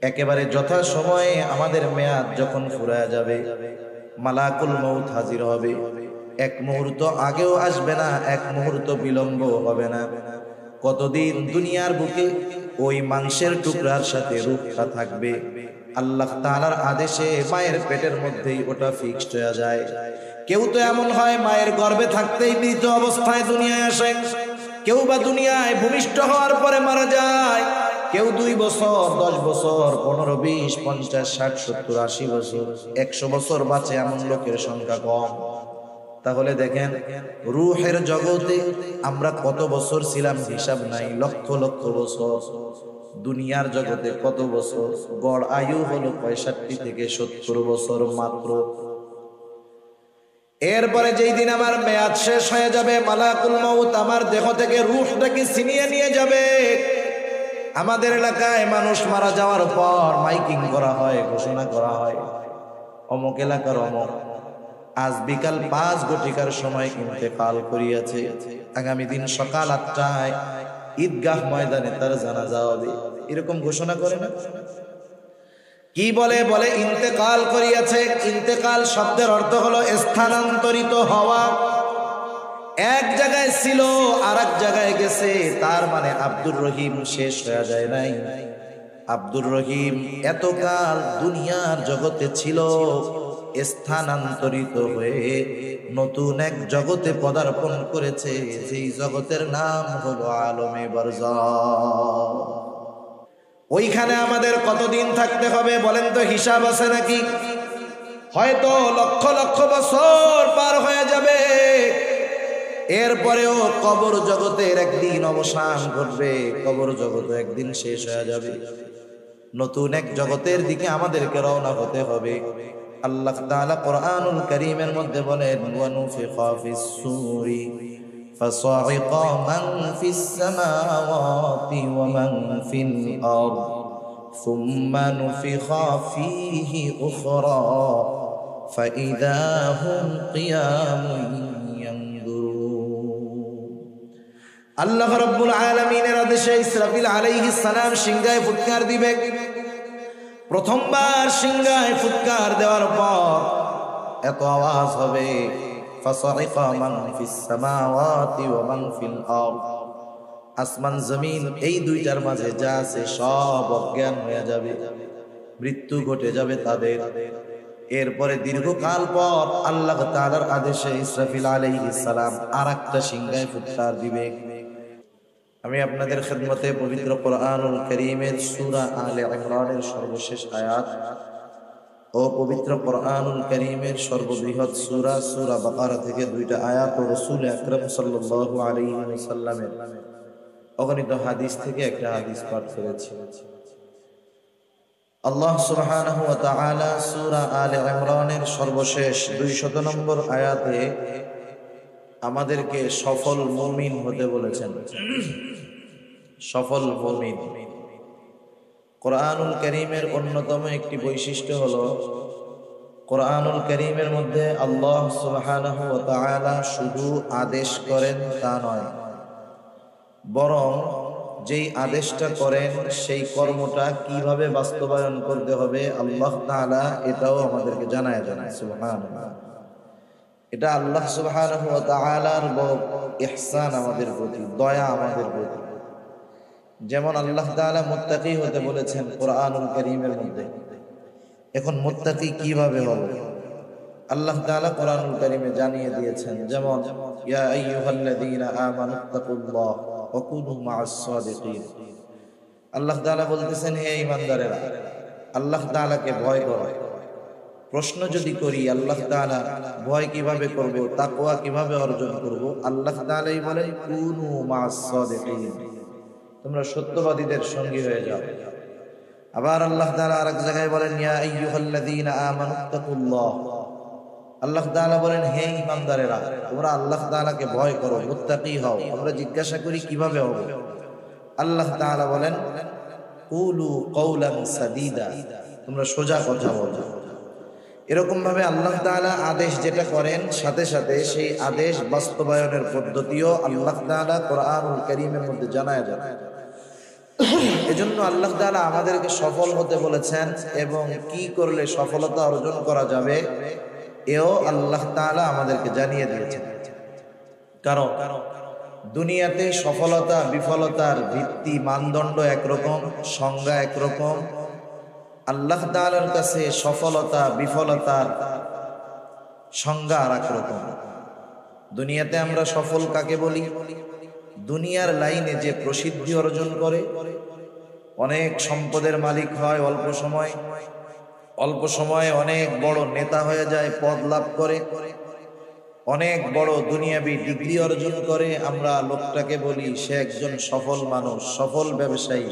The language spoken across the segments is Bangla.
একেবারে যথা সময়ে আমাদের মেয়াদ যখন ফুরায় যাবে, মালাকুল মউত হাজির হবে। এক মুহূর্ত আগেও আসবে না, এক মুহূর্ত বিলম্ব হবে না। কতদিন দুনিয়ার বুকে ওই মাংসের টুকরার সাথে রূহটা থাকবে, আল্লাহ তাআলার আদেশে মায়ের পেটের মধ্যেই ওটা ফিক্সড হয়ে যায়। কেউ তো এমন হয় মায়ের গর্ভে থাকতেই মৃত অবস্থায় দুনিয়ায় আসে, কেউ বা দুনিয়ায় ভূমিষ্ঠ হওয়ার পরে মারা যায়, কেউ 2 বছর, 10 বছর, 15, 20, 50, 60, 70, 80 বছর, 100 বছর বাঁচে এমন লোকের সংখ্যা কম। তাহলে দেখেন রূহের জগতে আমরা কত বছর ছিলাম হিসাব নাই, লক্ষ লক্ষ বছর। দুনিয়ার জগতে কত বছর? গড় আয়ু হলো 65 থেকে 70 বছর মাত্র। এরপরে যেই দিন আমার মেয়াদ শেষ হয়ে যাবে, মালাকুল মউত আমার দেহ থেকে রূহটাকে ছিনিয়ে নিয়ে যাবে। আমাদের এলাকায় মানুষ মারা যাওয়ার পর মাইকিং করা হয়, ঘোষণা করা হয়, অমুক এলাকার অমুক আজ বিকাল 5 ঘটিকার সময় ইন্তেকাল করিয়াছে, আগামী দিন সকাল 8টায় ঈদগাহ ময়দানে তার জানাজা হবে। এরকম ঘোষণা করে না? কি বলে? বলে ইন্তেকাল করিয়াছে। ইন্তেকাল শব্দের অর্থ হলো স্থানান্তরিত হওয়া। এক জায়গায় ছিল আর এক জায়গায় গেছে, তার মানে আব্দুর রহিম শেষ হয়ে যায় নাই। আব্দুর রহিম এতকাল দুনিয়ার জগতে ছিল, স্থানান্তরিত হয়ে নতুন এক জগতে পদার্পণ করেছে, যেই জগতের নাম হলো আলমে বারজাখ। ওইখানে আমাদের কতদিন থাকতে হবে বলেন তো? হিসাব আছে নাকি? হয়তো লক্ষ লক্ষ বছর পার হয়ে যাবে, এরপরেও কবর জগতের একদিন অবসান ঘটবে, কবর জগৎ একদিন শেষ হয়ে যাবে। নতুন এক জগতের দিকে আমাদেরকে রওনা হতে হবে। আল্লাহ তাআলা কোরআনুল কারীমের মধ্যে বলেন, ওয়া নুফিখা ফিস সূরি ফাসাইকা মান ফিস সামাওয়াতি ওয়া মান ফিল আরদ সুম্মা নুফিখা ফীহি উখরা ফাইযা হুম কিয়ামুন ইয়ানজুরুন। আল্লাহ রাব্বুল আলামিনের আদেশে ইসরাফিল আলাইহিস সালাম সিংহায় ফুৎকার দিবে। প্রথমবার সিংহায় ফুৎকার দেওয়ার পর এত আওয়াজ হবে, ফাসাইকা মান ফিস সামাওয়াতি ওয়া মান ফিল আরদ, আসমান জমিন এই দুইটার মাঝে যা আছে সব অজ্ঞান হয়ে যাবে, মৃত্যু ঘটে যাবে তাদের। এরপরে দীর্ঘকাল পর আল্লাহ তাআলার আদেশে ইসরাফিল আলাইহিস সালাম আরেকটা সিংহায় ফুৎকার দিবে। আমি আপনাদের খেদমতে পবিত্র কোরআনুল কারীমের সূরা আলে ইমরানের সর্বশেষ আয়াত ও পবিত্র কোরআনুল কারীমের সর্ববৃহৎ সূরা সূরা বাকারা থেকে 2টা আয়াত ও রাসূল আকরাম সাল্লাল্লাহু আলাইহি ওয়াসাল্লামের অগণিত হাদিস থেকে একটা হাদিস পাঠ করেছি। আল্লাহ সুবহানাহু ওয়া তাআলা সূরা আলে ইমরানের সর্বশেষ 200 নম্বর আয়াতে আমাদেরকে সফল মুমিন হতে বলেছেন। সফল মুমিন। কোরআনুল কারীমের অন্যতম একটি বৈশিষ্ট্য হলো, কোরআনুল কারীমের মধ্যে আল্লাহ সুবহানাহু ওয়া তাআলা শুধু আদেশ করেন তা নয়, বরং যেই আদেশটা করেন সেই কর্মটা কিভাবে বাস্তবায়ন করতে হবে আল্লাহ তাআলা এটাও আমাদেরকে জানায় দেন। সুবহানাল্লাহ। এটা আল্লাহ সুবহানাহু ওয়া তাআলার বড় ইহসান আমাদের প্রতি, দয়া আমাদের প্রতি। যেমন আল্লাহ তাআলা মুত্তাকি হতে বলেছেন কোরআনুল কারীমের মধ্যে। এখন মুত্তাকি কিভাবে হবে আল্লাহ তাআলা কোরআনুল কারীমে জানিয়ে দিয়েছেন। যেমন ইয়া আইয়ুহাল্লাযীনা আমানুত্তাকুল্লাহ ওয়া কুনু মা'আস সাদিকিন। আল্লাহ তাআলা বলতেছেন, হে ঈমানদারেরা, আল্লাহ তাআলাকে ভয় করো। প্রশ্ন যদি করি আল্লাহ তাআলা ভয় কিভাবে করব, তাকওয়া কিভাবে অর্জন করব, আল্লাহ তাআলাই বলেন কুনু মা'আস সাদিকিন, তোমরা সত্যবাদীদের সঙ্গী হয়ে যাও। আবার আল্লাহ তাআলা আরেক জায়গায় বলেন ইয়া আইয়ুহাল্লাযীনা আমানুত্তাকুল্লাহ। আল্লাহ তাআলা বলেন, হে ঈমানদারেরা, তোমরা আল্লাহ তাআলাকে ভয় করো, মুত্তাকি হও। আমরা জিজ্ঞাসা করি কিভাবে হব, আল্লাহ তাআলা বলেন কুলু কওলান সাদীদা, তোমরা সোজা কথা বলো। এরকম ভাবে আল্লাহ তাআলা আদেশ যেটা করেন সাথে সাথে সেই আদেশ বাস্তবায়নের পদ্ধতিও আল্লাহ তাআলা কোরআনুল কারীমের মধ্যে জানায় দেন। এজন্য আল্লাহ তাআলা আমাদেরকে সফল হতে বলেছেন, এবং কি করলে সফলতা অর্জন করা যাবে এও আল্লাহ তাআলা আমাদেরকে জানিয়ে দিয়েছেন। কারণ দুনিয়াতে সফলতা বিফলতার ভিত্তি মানদণ্ড একরকম, সংজ্ঞা একরকম। আল্লাহ তাআলার কাছে সফলতা বিফলতার সংজ্ঞা আর একরকম। দুনিয়াতে আমরা সফল কাকে বলি? দুনিয়ার লাইনে যে প্রসিদ্ধি অর্জন করে, অনেক সম্পদের মালিক হয় অল্প সময়ে অনেক বড় নেতা হয়ে যায়, পদ লাভ করে, অনেক বড় দুনিয়াবি ডিগ্রি অর্জন করে, আমরা লোকটাকে বলি সে একজন সফল মানুষ, সফল ব্যবসায়ী।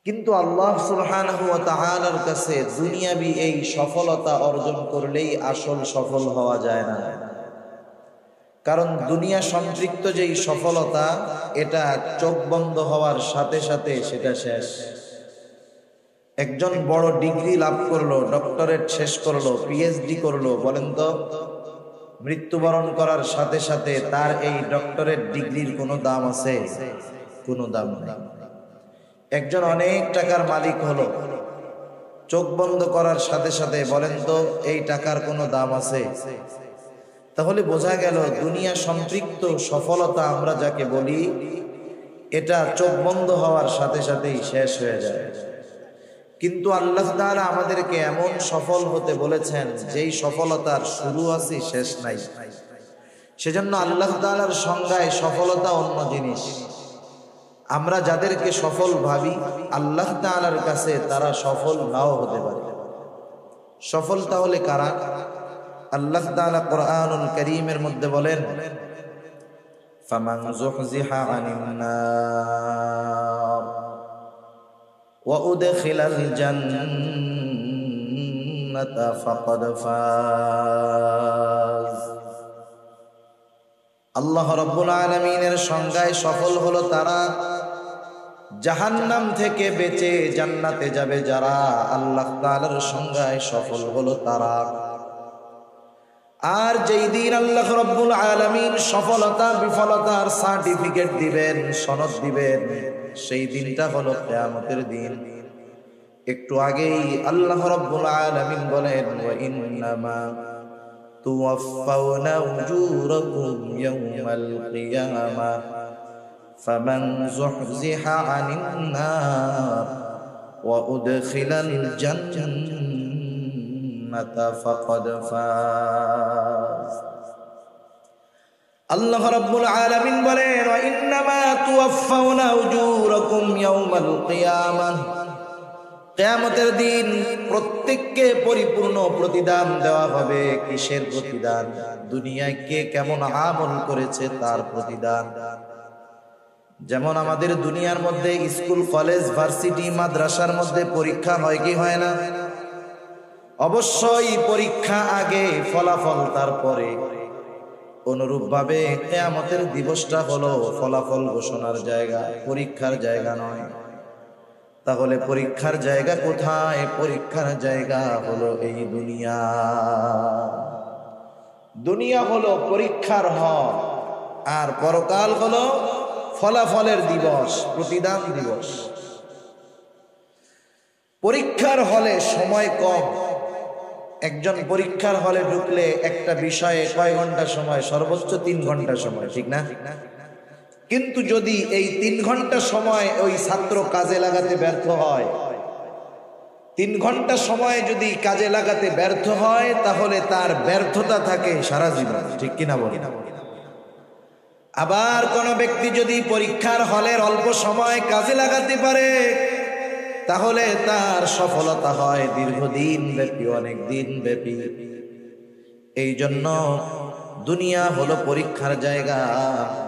কিন্তু আল্লাহ সুবহানাহু ওয়া তাআলার কাছে দুনিয়াবি এই সফলতা অর্জন করলেই আসল সফল হওয়া যায় না। কারণ দুনিয়া সম্পৃক্ত যেই সফলতা, এটা চোখ বন্ধ হওয়ার সাথে সাথে সেটা শেষ। একজন বড় ডিগ্রি লাভ করলো, ডক্টরেট শেষ করলো, পিএইচডি করলো, বলেন তো মৃত্যুবরণ করার সাথে সাথে তার এই ডক্টরেট ডিগ্রির কোনো দাম আছে? কোনো দাম নেই। একজন অনেক টাকার মালিক হলো, চোখ বন্ধ করার সাথে সাথে বলেন তো এই টাকার কোনো দাম আছে? তাহলে বোঝা গেল দুনিয়া সম্পৃক্ত সফলতা আমরা যাকে বলি, এটা চোখ বন্ধ হওয়ার সাথে সাথেই শেষ হয়ে যায়। কিন্তু আল্লাহ তাআলা আমাদেরকে এমন সফল হতে বলেছেন যেই সফলতার শুরু আছে শেষ নাই। সেজন্য আল্লাহ তাআলার সংজ্ঞায় সফলতা অন্য জিনিস। আমরা যাদেরকে সফল ভাবি, আল্লাহ তাআলার কাছে তারা সফল নাও হতে পারে। সফল তাহলে কারা? আল্লাহ তাআলা কোরআনুল কারীমের মধ্যে বলেন, ফামান যুহজিহা আনিন নার ওয়া উদখিলাল জান্নাতা ফাকাদ ফাজ। আল্লাহ রাব্বুল আলামিনের সংজ্ঞায় সফল হলো তারা জাহান্নাম থেকে বেঁচে জান্নাতে যাবে যারা। আল্লাহ তাআলার সংজ্ঞায় সফল হলো তারা। আর যেই দিন আল্লাহ রাব্বুল আলামিন সফলতা বিফলতার সার্টিফিকেট দিবেন, সনদ দিবেন, সেই দিনটা হলো কিয়ামতের দিন। একটু আগেই আল্লাহ রাব্বুল আলামিন বলেন, ওয়া ইন্নামা তুওয়াফাউনা উজুরাকুম ইয়াওমাল কিয়ামাহ ফামান যুহজিহা আনিন নার ওয়া উদখিলাল জান্নাতা ফাকাদ ফাজ। আল্লাহ রাব্বুল আলামিন বলেন, ওয়া ইন্নামা তুওয়াফাউনা উজুরাকুম ইয়াওমাল কিয়ামাহ, কিয়ামতের দিন প্রত্যেককে পরিপূর্ণ প্রতিদান দেওয়া হবে। কিসের প্রতিদান? দুনিয়ায় কে কেমন আমল করেছে তার প্রতিদান। যেমন আমাদের দুনিয়ার মধ্যে স্কুল, কলেজ, ভার্সিটি, মাদ্রাসার মধ্যে পরীক্ষা হয় কি হয় না? অবশ্যই পরীক্ষা আগে, ফলাফল তারপরে। অনুরূপভাবে কিয়ামতের দিবসটা হলো ফলাফল ঘোষণার জায়গা, পরীক্ষার জায়গা নয়। তাহলে পরীক্ষার জায়গা কোথায়? পরীক্ষার জায়গা হলো এই দুনিয়া। দুনিয়া হলো পরীক্ষার হল, আর পরকাল হলো ফলাফলের দিবস, প্রতিদান দিবস। পরীক্ষার হলে সময় কম। একজন পরীক্ষার হলে ঢুকলে একটা বিষয়ে কয় ঘন্টা সময়? সর্বোচ্চ 3 ঘন্টা সময়, ঠিক না? কিন্তু যদি এই 3 ঘন্টা সময় ওই ছাত্র কাজে লাগাতে ব্যর্থ হয়, 3 ঘন্টা সময় যদি কাজে লাগাতে ব্যর্থ হয়, তাহলে তার ব্যর্থতা থাকে সারা জীবন, ঠিক কিনা বলেন? আবার কোন ব্যক্তি যদি পরীক্ষার হলের অল্প সময় কাজে লাগাতে পারে, তাহলে তার সফলতা হয় দীর্ঘদিন ব্যাপী, অনেক দিন ব্যাপী। এই জন্য দুনিয়া হলো পরীক্ষার জায়গা।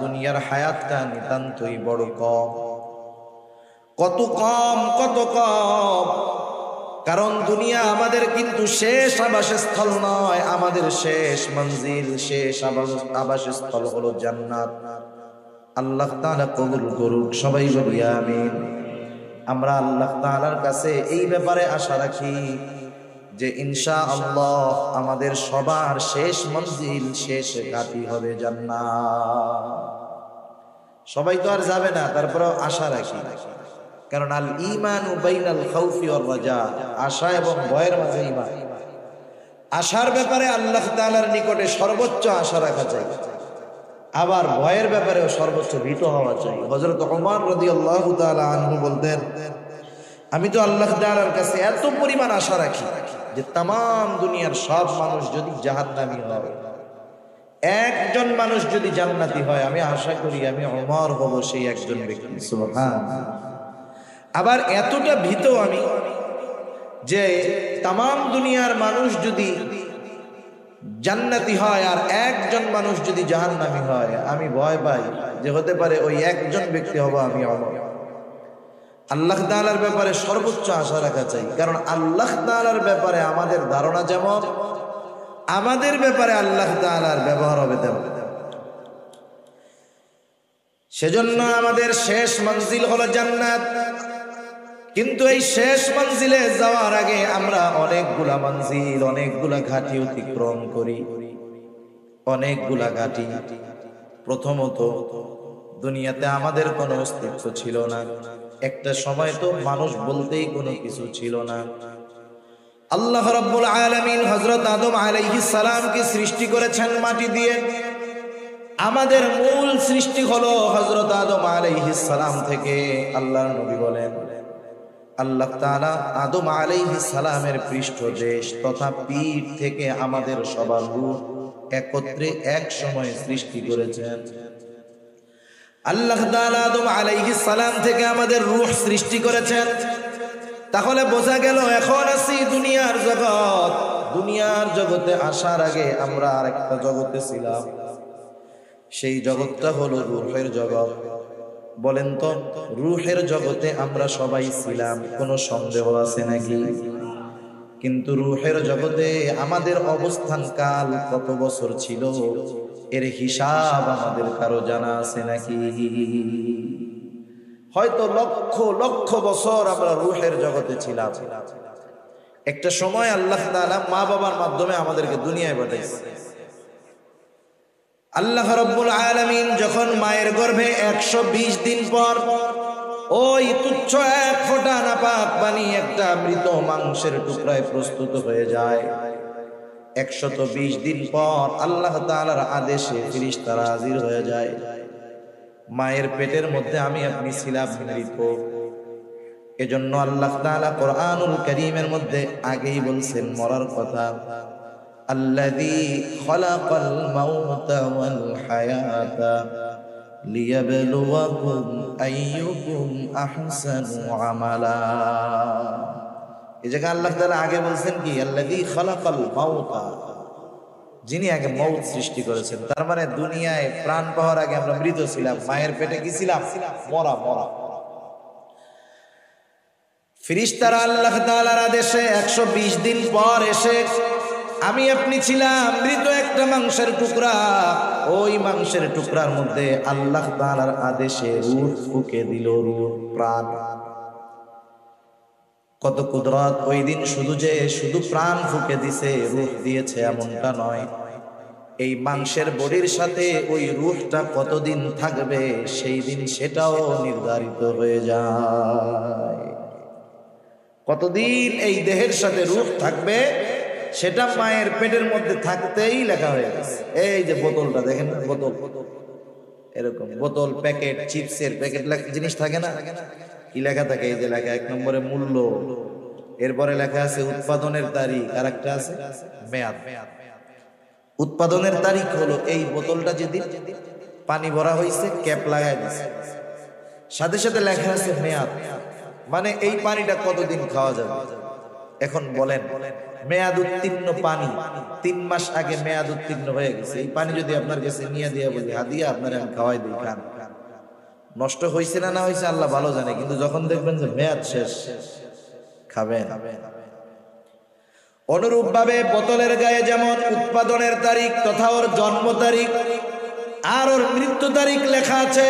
দুনিয়ার হায়াতটা নিতান্তই বড় কম। কত কম, কত কম! কারণ দুনিয়া আমাদের কিন্তু শেষ আবাসস্থল নয়, আমাদের শেষ মঞ্জিল, শেষ আবাসস্থল হলো জান্নাত। আল্লাহ তাআলা কবুল করুক, সবাই বলি আমিন। আমরা আল্লাহ তাআলার কাছে এই ব্যাপারে আশা রাখি যে ইনশাআল্লাহ আমাদের সবার শেষ মঞ্জিল, শেষ ঘাঁটি হবে জান্নাত। সবাই তো আর যাবে না, তারপরেও আশা রাখি, কারণ আল ঈমানু বাইনাল খাউফি ওয়ার রাজা, আশা এবং ভয়ের মাঝে ঈমান। আশার ব্যাপারে আল্লাহ তাআলার নিকটে সর্বোচ্চ আশা রাখা চাই, আবার ভয়ের ব্যাপারেও সর্বোচ্চ ভীত হওয়া চাই। হযরত ওমর রাদিয়াল্লাহু তাআলা আনহু বলতেন, আমি তো আল্লাহ তাআলার কাছে এত পরিমাণ আশা রাখি যে তাম দুনিয়ার সব মানুষ যদি জাহান্নামী হয়, একজন মানুষ যদি জান্নাতি হয়, আমি আশা করি আমি ওমর হব সেই একজন ব্যক্তি। সুবহানাল্লাহ। আবার এতটা ভীত আমি যে তাম দুনিয়ার মানুষ যদি জান্নাতি হয় আর একজন মানুষ যদি জাহান্নামী হয়, আমি ভয় পাই যে হতে পারে ওই একজন ব্যক্তি হব আমি ওমর। আল্লাহ তাআলার ব্যাপারে সর্বোচ্চ আশা রাখা চাই, কারণ আল্লাহ তাআলার ব্যাপারে আমাদের ধারণা যেমন, আমাদের ব্যাপারে আল্লাহ তাআলার ব্যবহার হবে তেমন। সেজন্য আমাদের শেষ মঞ্জিল হলো জান্নাত, কিন্তু এই শেষ মঞ্জিলে যাওয়ার আগে আমরা অনেকগুলা মঞ্জিল, অনেকগুলা ঘাটি অতিক্রম করি, অনেকগুলা ঘাটি। প্রথমত, দুনিয়াতে আমাদের কোনো অস্তিত্ব ছিল না, একটা সময় তো মানুষ বলতেই কোনো কিছু ছিল না। আল্লাহ রাব্বুল আলামিন হযরত আদম আলাইহিস সালামকে সৃষ্টি করেছেন মাটি দিয়ে। আমাদের মূল সৃষ্টি হলো হযরত আদম আলাইহিস সালাম থেকে। আল্লাহর নবী বলেন, আল্লাহ তাআলা আদম আলাইহিস সালামের পৃষ্ঠদেশ তথা পিঠ থেকে আমাদের সবার রূহ একত্রে এক সময় সৃষ্টি করেছেন। আল্লাহ তাআলা আদম আলাইহিস সালাম থেকে আমাদের রূহ সৃষ্টি করেছেন। তাহলে বোঝা গেল এখন আছি দুনিয়ার জগৎ, দুনিয়ার জগতে আসার আগে আমরা আরেকটা জগতে ছিলাম, সেই জগৎটা হলো রূহের জগৎ। বলেন তো, রূহের জগতে আমরা সবাই ছিলাম, কোনো সন্দেহ আছে নাকি? কিন্তু রূহের জগতে আমাদের অবস্থান কাল কত বছর ছিল, এর হিসাব আমাদের কারো জানা আছে নাকি? হয়তো লক্ষ লক্ষ বছর আমরা রূহের জগতে ছিলাম। একটা সময় আল্লাহ তাআলা মা বাবার মাধ্যমে আমাদেরকে দুনিয়ায় পাঠাইছে। আল্লাহ রাব্বুল আলামিন যখন মায়ের গর্ভে 120 দিন পর ওই তুচ্ছ এক ফোঁটা নাপাক পানি একটা মৃত মাংসের টুকরায় প্রস্তুত হয়ে যায়, 120 দিন পর আল্লাহ তাআলার আদেশে ফেরেশতারা হাজির হয়ে যায়। মায়ের পেটের মধ্যে আমি আপনি ছিলাম মৃত। এজন্য আল্লাহ তাআলা কোরআনুল কারীমের মধ্যে আগেই বলছেন মরার কথা, আল্লাযী খালাকাল মাউতা ওয়াল হায়াতা লিয়াবলুয়াকুম আইয়ুকুম আহসানু আমালা। এই জায়গায় আল্লাহ তাআলা আগে বলছেন কি, আল্লাযী খালাকাল মাউতা, যিনি আগে মউত সৃষ্টি করেছেন। তার মানে দুনিয়ায় প্রাণ পাওয়ার আগে আমরা মৃত ছিলাম, মায়ের পেটে কি ছিলাম? মরা। ফেরেশতারা আল্লাহ তাআলার আদেশে 120 দিন পর এসে আমি আপনি ছিলাম মৃত একটা মাংসের টুকরা। ওই মাংসের টুকরার মধ্যে আল্লাহ তাআলার আদেশে রূহ ফুঁকে দিল, রূহ, প্রাণ। কত কুদরত ওই দিন! শুধু প্রাণ ফুঁকে দিছে, রূহ দিয়েছে এমনটা নয়। এই মাংসের বডির সাথে ওই রূহটা কতদিন থাকবে সেই দিন সেটাও নির্ধারিত হয়ে যায়। কতদিন এই দেহের সাথে রূহ থাকবে সেটা মায়ের পেটের মধ্যে থাকতেই লেখা হয়ে গেছে। এই যে বোতলটা দেখেন না, বোতল, এরকম বোতল, প্যাকেট, চিপসের প্যাকেট জিনিস থাকে না, কি লেখা থাকে? এই যে লেখা 1 নম্বরে মূল্য, এরপরে লেখা আছে উৎপাদনের তারিখ, আর একটা আছে মেয়াদ। উৎপাদনের তারিখ হলো এই বোতলটা যেদিন পানি ভরা হয়েছে, ক্যাপ লাগাই দিছে, সাথে সাথে লেখা আছে মেয়াদ, মানে এই পানিটা কতদিন খাওয়া যাবে। এখন বলেন, মেয়াদ উত্তীর্ণ পানি 3 মাস আগে মেয়াদ উত্তীর্ণ হয়ে গেছে, এই পানি যদি আপনার কাছে নিয়ে দিয়ে বলি হাদিয়া আপনারা আমি খাওয়াই দিই, খান, নষ্ট হয়েছে না হয়েছে আল্লাহ ভালো জানে, কিন্তু যখন দেখবেন যে মেয়াদ শেষ, খাবেন। অনুরূপ ভাবে বোতলের গায়ে যেমন উৎপাদনের তারিখ তথা ওর জন্ম তারিখ আর ওর মৃত্যু তারিখ লেখা আছে,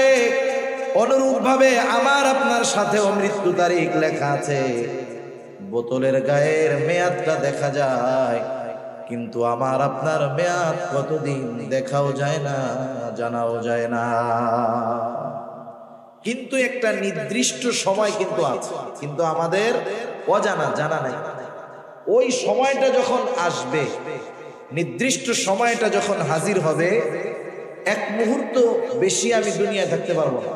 অনুরূপ ভাবে আমার আপনার সাথেও মৃত্যু তারিখ লেখা আছে। বোতলের গায়ের মেয়াদটা দেখা যায়, কিন্তু আমার আপনার মেয়াদ কতদিন দেখাও যায় না, জানাও যায় না। কিন্তু একটা নির্দিষ্ট সময় কিন্তু আছে, কিন্তু আমাদের অজানা, জানা নাই। ওই সময়টা যখন আসবে, নির্দিষ্ট সময়টা যখন হাজির হবে, এক মুহূর্ত বেশি আমি দুনিয়ায় থাকতে পারবো না।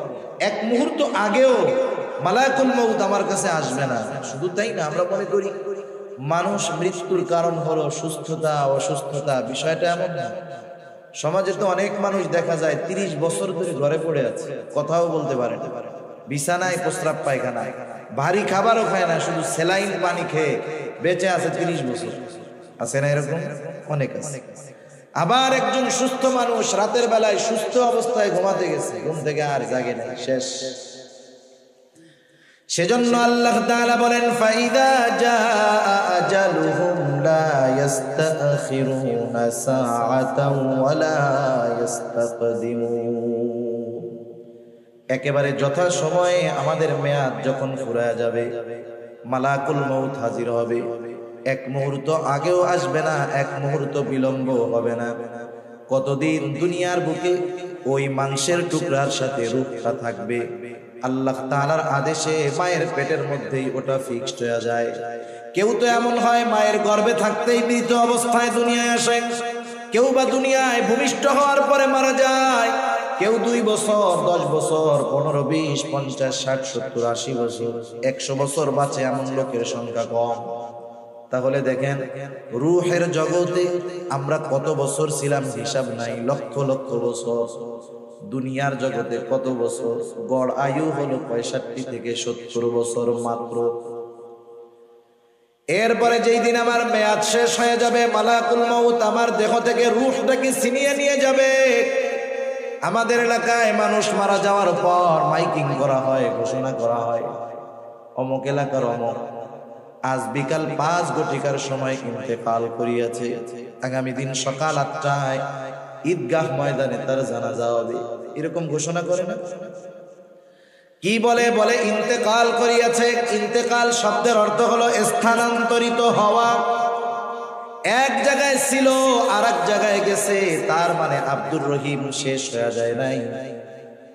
এক মুহূর্ত আগেও মালাকুল মউত আমার কাছে আসবে না। শুধু তাই না, আমরা মনে করি মানুষ মৃত্যুর কারণ হলো সুস্থতা অসুস্থতা। বিষয়টা এমন না। সমাজে তো অনেক মানুষ দেখা যায় 30 বছর ধরে ঘরে পড়ে আছে, কথাও বলতে পারে না, বিছানায় প্রস্রাব পায়খানায়, ভারী খাবারও খায় না, শুধু স্যালাইন পানি খেয়ে বেঁচে আছে 30 বছর। আছে না এরকম? অনেক আছে। আবার একজন সুস্থ মানুষ রাতের বেলায় সুস্থ অবস্থায় ঘুমাতে গেছে, ঘুম থেকে আর জাগে নাই, শেষ। সেজন্য আল্লাহ তাআলা বলেন, ফাইদা জাআ আজালুহুম লা ইস্তাখিরুনা সাআতাও ওয়া লা ইস্তাকদিমুন। একেবারে যথা সময়ে আমাদের মেয়াদ যখন ফুরায় যাবে, মালাকুল মউত হাজির হবে। এক মুহূর্ত আগেও আসবে না, এক মুহূর্ত বিলম্ব হবে না। কতদিন দুনিয়ার বুকে ওই মাংসের টুকরার সাথে রূহটা থাকবে, আল্লাহ তাআলার আদেশে মায়ের পেটের মধ্যেই ওটা ফিক্সড হয়ে যায়। কেউ তো এমন হয় মায়ের গর্ভে থাকতেই মৃত অবস্থায় দুনিয়ায় আসে, কেউ বা দুনিয়ায় ভূমিষ্ঠ হওয়ার পরে মারা যায়, কেউ 2 বছর, 10 বছর, 15, 20, 50, 60, 70, 80 বছর, 100 বছর বাঁচে, এমন লোকের সংখ্যা কম। তাহলে দেখেন রূহের জগতে আমরা কত বছর ছিলাম হিসাব নাই, লক্ষ লক্ষ বছর। দুনিয়ার জগতে কত বছর? গড় আয়ু হলো 65 থেকে 70 বছর মাত্র। এরপরে যেই দিন আমার মেয়াদ শেষ হয়ে যাবে, মালাকুল মউত আমার দেহ থেকে রূহটাকে ছিনিয়ে নিয়ে যাবে। আমাদের এলাকায় মানুষ মারা যাওয়ার পর মাইকিং করা হয়, ঘোষণা করা হয়, অমুক এলাকার অমুক আজ বিকাল 5 ঘটিকার সময় ইন্তেকাল করিয়াছে, আগামী দিন সকাল 8টায় ঈদগাহ ময়দানে তার জানাজা হবে। এরকম ঘোষণা করে না? কি বলে? বলে ইন্তেকাল করিয়াছে। ইন্তেকাল শব্দের অর্থ হলো স্থানান্তরিত হওয়া। এক জায়গায় ছিল আর এক জায়গায় গেছে, তার মানে আব্দুর রহিম শেষ হয়ে যায় নাই।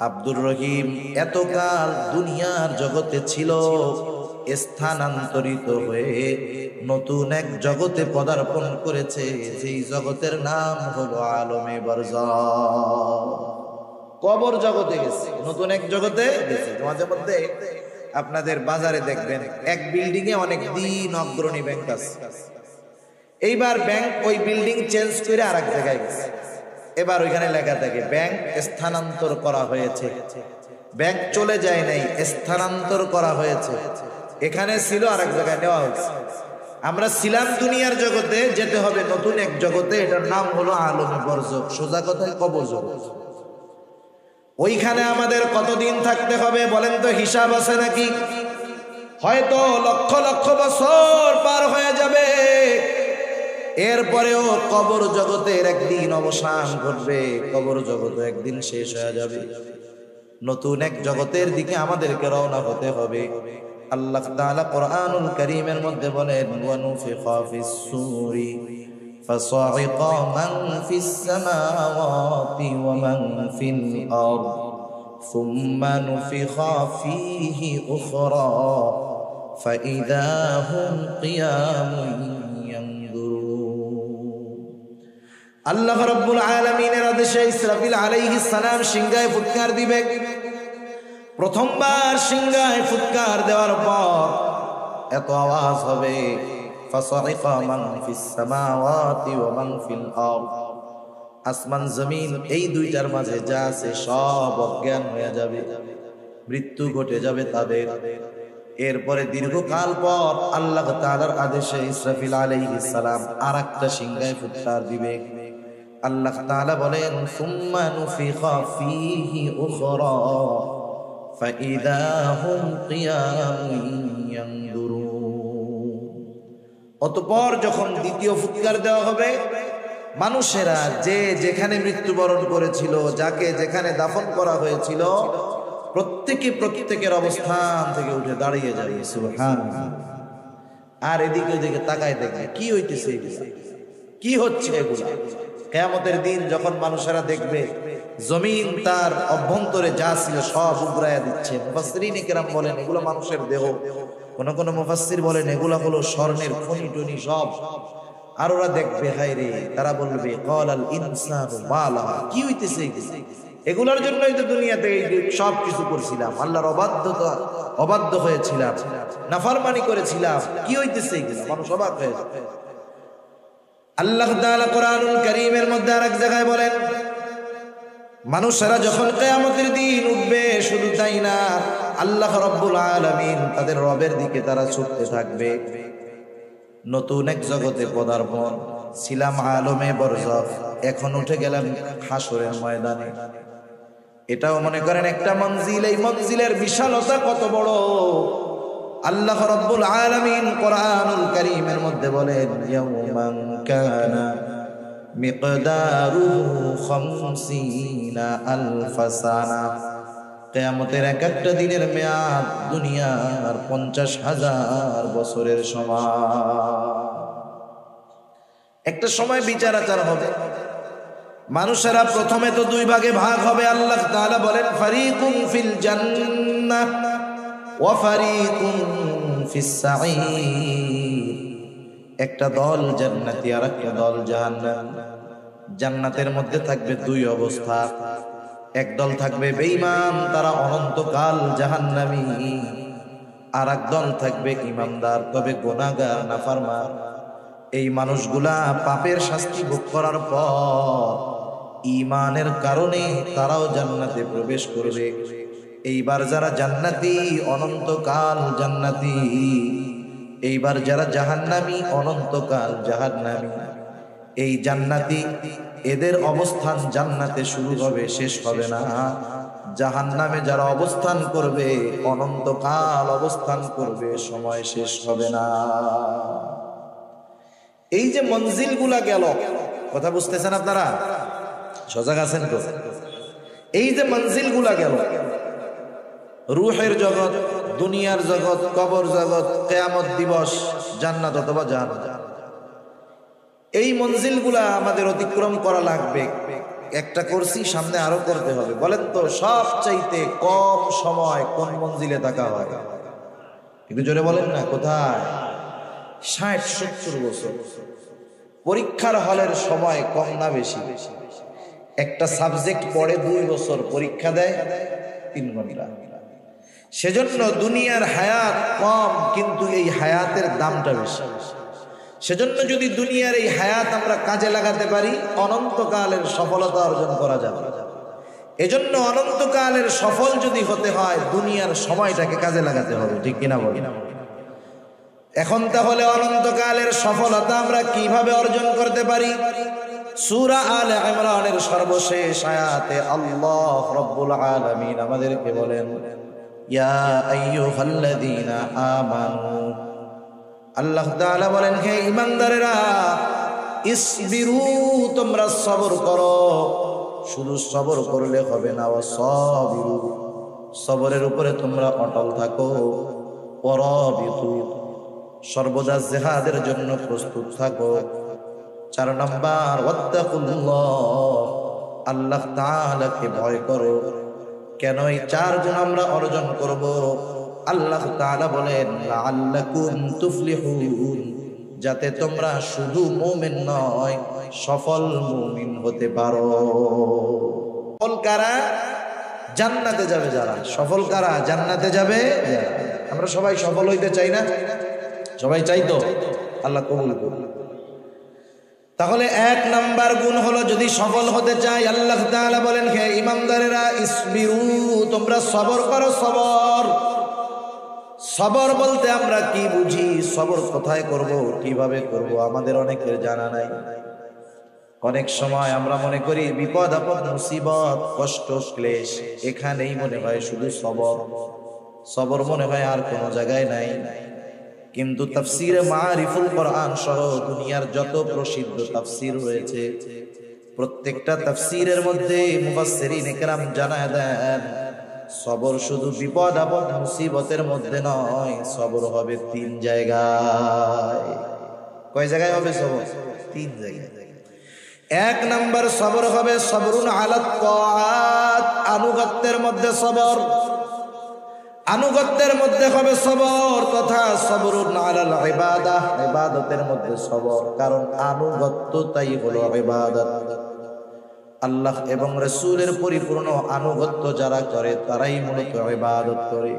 আব্দুর রহিম এতকাল দুনিয়ার জগতে ছিল, স্থানান্তরিত হয়ে নতুন এক জগতে পদার্পণ করেছে, যেই জগতের নাম হলো আলমে বারজাখ। কবর জগতে গেছে, নতুন এক জগতে গেছে। মাঝে মধ্যে আপনাদের বাজারে দেখবেন এক বিল্ডিং এ অনেক দিন অগ্রণী ব্যাংক আছে, এইবার ব্যাংক ওই বিল্ডিং চেঞ্জ করে আর এক জায়গায় গেছে। এবার ওইখানে লেখা থাকে ব্যাংক স্থানান্তর করা হয়েছে। ব্যাংক চলে যায় নাই, স্থানান্তর করা হয়েছে। এখানে ছিল আর এক জায়গায় নেওয়া হয়েছে। আমরা ছিলাম দুনিয়ার জগতে, যেতে হবে নতুন এক জগতে, এটার নাম হলো আলমে বারজাখ, সোজা কথায় কবর জগৎ। ওইখানে আমাদের কতদিন থাকতে হবে বলেন তো? হিসাব আছে নাকি? হয়তো লক্ষ লক্ষ বছর পার হয়ে যাবে, এরপরেও কবর জগতের একদিন অবসান ঘটবে, কবর জগৎ একদিন শেষ হয়ে যাবে। নতুন এক জগতের দিকে আমাদেরকে রওনা হতে হবে। আল্লাহ তাআলা কোরআনুল কারীমের মধ্যে বলেন, ওয়া নুফিখা ফিস সূরি ফাসাইকা মান ফিস সামাওয়াতি ওয়া মান ফিল আরদ সুম্মা নুফিখা ফীহি উখরা ফাইযা হুম কিয়ামুন ইয়ানদুরুন। আল্লাহ রাব্বুল আলামিনের আদেশে ইসরাফিল আলাইহিস সালাম সিংহায় ফুৎকার দিবে। প্রথমবার সিংহায় ফুৎকার দেওয়ার পর এত আওয়াজ হবে, ফাসাইকা মান ফিস সামাওয়াতি ওয়া মান ফিল আরদ, আসমান জমিন এই দুইটার মাঝে যা আছে সব অজ্ঞান হয়ে যাবে, মৃত্যু ঘটে যাবে তাদের। এরপরে দীর্ঘকাল পর আল্লাহ তাআলার আদেশে ইসরাফিল আলাইহিস সালাম আরেকটা সিংহায় ফুৎকার দিবে। আল্লাহ তাআলা বলেন, সুম্মা নুফিখা ফীহি উখরা ফাইযা হুম কিয়ামুন ইয়ানদুরুন। অতঃপর যখন দ্বিতীয় ফুৎকার দেওয়া হবে, মানুষেরা যে যেখানে মৃত্যুবরণ করেছিল, যাকে যেখানে দাফন করা হয়েছিল, প্রত্যেকে প্রত্যেকের অবস্থান থেকে উঠে দাঁড়িয়ে যাবে। সুবহানাল্লাহ। আর এদিকে ওদিকে তাকায় দেখবে কি হইতেছে। কি হচ্ছে এগুলা? কিয়ামতের দিন যখন মানুষেরা দেখবে জমিন তার অভ্যন্তরে যা ছিল সব উগরায়া দিচ্ছে। মুফাসসিরিন কেরাম বলেন এগুলো মানুষের দেহ, কোন কোন মুফাসসির বলেন এগুলা হলো স্বর্ণের খনি টনি সব। আর ওরা দেখবে হায় রে, তারা বলবে ক্বালাল ইনসানু মা লাহা, কি হইতেছে এগুলার জন্যই তো দুনিয়াতে সব কিছু করছিলাম, আল্লাহর অবাধ্য হয়েছিলাম, নাফরমানি করেছিলাম, কি হইতেছে এগুলা? মানুষ অবাক হয়ে যায়। আল্লাহ তাআলা কোরআনুল কারীমের মধ্যে আরেক জায়গায় বলেন মানুষেরা যখন কিয়ামতের দিন উঠবে, শুধু তাই না, আল্লাহ রাব্বুল আলামিন তাদের রবের দিকে তারা ছুটতে থাকবে। নতুন এক জগতে পদার্পণ, ছিলাম আলমে বরজখ, এখন উঠে গেলাম হাসরের ময়দানে। এটাও মনে করেন একটা মঞ্জিল। এই মঞ্জিলের বিশালতা কত বড়! আল্লাহ রাব্বুল আলামিন কোরআনুল কারীমের মধ্যে বলেন ইয়াউমান কানা মিকদারুহু 50,000 সানা। কিয়ামতের এক একটা দিনের মেয়াদ দুনিয়ার 50,000 বছরের সমান। একটা সময় বিচার আচার হবে, মানুষেরা প্রথমে তো দুই ভাগে ভাগ হবে। আল্লাহ তাআলা বলেন ফারিকুন ফিল জান্নাহ ওয়া ফারিকুন ফিস সাঈর। একটা দল জান্নাতি আর একটা দল জাহান্নাম। জান্নাতের মধ্যে থাকবে দুই অবস্থা, এক দল থাকবে বেঈমান, তারা অনন্তকাল জাহান্নামী, আর এক দল থাকবে ঈমানদার তবে গুনাহগার নাফরমান। এই মানুষগুলা পাপের শাস্তি ভোগ করার পর ঈমানের কারণে তারাও জান্নাতে প্রবেশ করবে। এইবার যারা জান্নাতি অনন্তকাল জান্নাতি, এইবার যারা জাহান্নামী অনন্তকাল জাহান্নামী। এই জান্নাতি এদের অবস্থান জান্নাতে শুরু হবে, শেষ হবে না। জাহান্নামে যারা অবস্থান করবে অনন্তকাল অবস্থান করবে, সময় শেষ হবে না। এই যে মঞ্জিলগুলা গেল, কথা বুঝতেছেন আপনারা? সজাগ আছেন তো? এই যে মঞ্জিলগুলা গেল, রূহের জগৎ, দুনিয়ার জগৎ, কবর জগৎ, কিয়ামত দিবস, জান্নাত অথবা জাহান্নাম, এই মঞ্জিলগুলা আমাদের অতিক্রম করা লাগবে। একটা করছি, সামনে আরো করতে হবে। বলেন তো সবচাইতে কম সময় কোন মঞ্জিলে থাকা হয়? একটু জোরে বলেন না, কোথায়? 60-70 বছর। পরীক্ষার হলের সময় কম না বেশি? একটা সাবজেক্ট পড়ে 2 বছর, পরীক্ষা দেয় 3 ঘন্টা। সেজন্য দুনিয়ার হায়াত কম, কিন্তু এই হায়াতের দামটা বেশি। সেজন্য যদি দুনিয়ার এই হায়াত আমরা কাজে লাগাতে পারি, অনন্তকালের সফলতা অর্জন করা যাবে। এজন্য অনন্তকালের সফল যদি হতে হয়, দুনিয়ার সময়টাকে কাজে লাগাতে হবে, ঠিক কিনা বলেন? এখন তাহলে অনন্তকালের সফলতা আমরা কিভাবে অর্জন করতে পারি? সূরা আলে ইমরানের সর্বশেষ আয়াতে আল্লাহ রাব্বুল আলামিন আমাদেরকে বলেন ইয়া আইয়ুহাল্লাযীনা আমানু, আল্লাহ তাআলা বলেন হে ঈমানদারেরা, ইসবিরু, তোমরা সবর করো। শুধু সবর করলে হবে না, ওয়াসাবিরু, সবরের উপরে তোমরা অটল থাকো। ওয়ারাবিতু, সর্বদা জিহাদের জন্য প্রস্তুত থাকো। 4 নাম্বার, ওয়াত্তাকুল্লাহ, আল্লাহ তাআলাকে ভয় করো। কেন এই 4 গুণ আমরা অর্জন করব? আল্লাহ তাআলা বলেন লাআল্লাকুম তুফলিহুন, যাতে তোমরা শুধু মুমিন নয়, সফল মুমিন হতে পারো। সফল কারা? জান্নাতে যাবে যারা। সফল কারা? জান্নাতে যাবে। আমরা সবাই সফল হইতে চাই না? সবাই চাই তো? আল্লাহ কবুল করুন। তাহলে 1 নাম্বার গুণ হলো, যদি সফল হতে চাই, আল্লাহ তাআলা বলেন হে ঈমানদারেরা, ইসবিরু, তোমরা সবর করো। সবর, সবর বলতে আমরা কি বুঝি? সবর কোথায় করব, কিভাবে করব, আমাদের অনেকের জানা নাই। অনেক সময় আমরা মনে করি বিপদ আপদ মুসিবত কষ্ট ক্লেশ এখানেই মনে হয় শুধু সবর। সবর মনে হয় আর কোনো জায়গায় নাই। কিন্তু তাফসীরে মারিফুল কোরআন সহ দুনিয়ার যত প্রসিদ্ধ তাফসীর রয়েছে, প্রত্যেকটা তাফসীরের মধ্যে মুফাসসিরিন ইকরাম জানায় দেন সবর শুধু বিপদ আপদ মুসিবতের মধ্যে নয়, সবর হবে 3 জায়গায়। কয় জায়গায় হবে সবর? 3 জায়গায়। 1 নাম্বার সবর হবে সবরুন আলাত তাআত, আনুগত্যের মধ্যে সবর। আনুগত্যের মধ্যে হবে সবর, তথা সবরুন আলাল ইবাদাহ, ইবাদতের মধ্যে সবর। কারণ আনুগত্যটাই হলো ইবাদত। আল্লাহ এবং রাসূলের পরিপূর্ণ আনুগত্য যারা করে তারাই মূলত ইবাদত করে।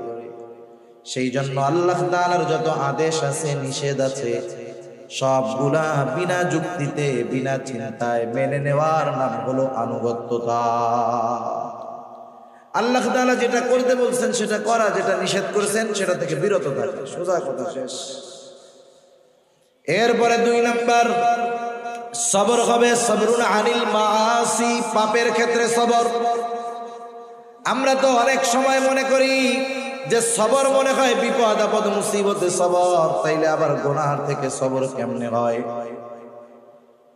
সেই জন্য আল্লাহ তাআলার যত আদেশ আছে, নিষেধ আছে, সবগুলা বিনা যুক্তিতে, বিনা চিন্তায় মেনে নেওয়ার নাম হলো আনুগত্যতা। আল্লাহ তাআলা যেটা করতে বলছেন সেটা করা, যেটা নিষেধ করেছেন সেটা থেকে বিরত থাকা, সোজা কথা, শেষ। এরপরে 2 নাম্বার সবর হবে সবরুন আনিল মাআসি, পাপের ক্ষেত্রে সবর। আমরা তো অনেক সময় মনে করি যে সবর মনে হয় বিপদ আপদ মুসিবতে সবর, তাইলে আবার গুনাহ থেকে সবর কেমনে হয়?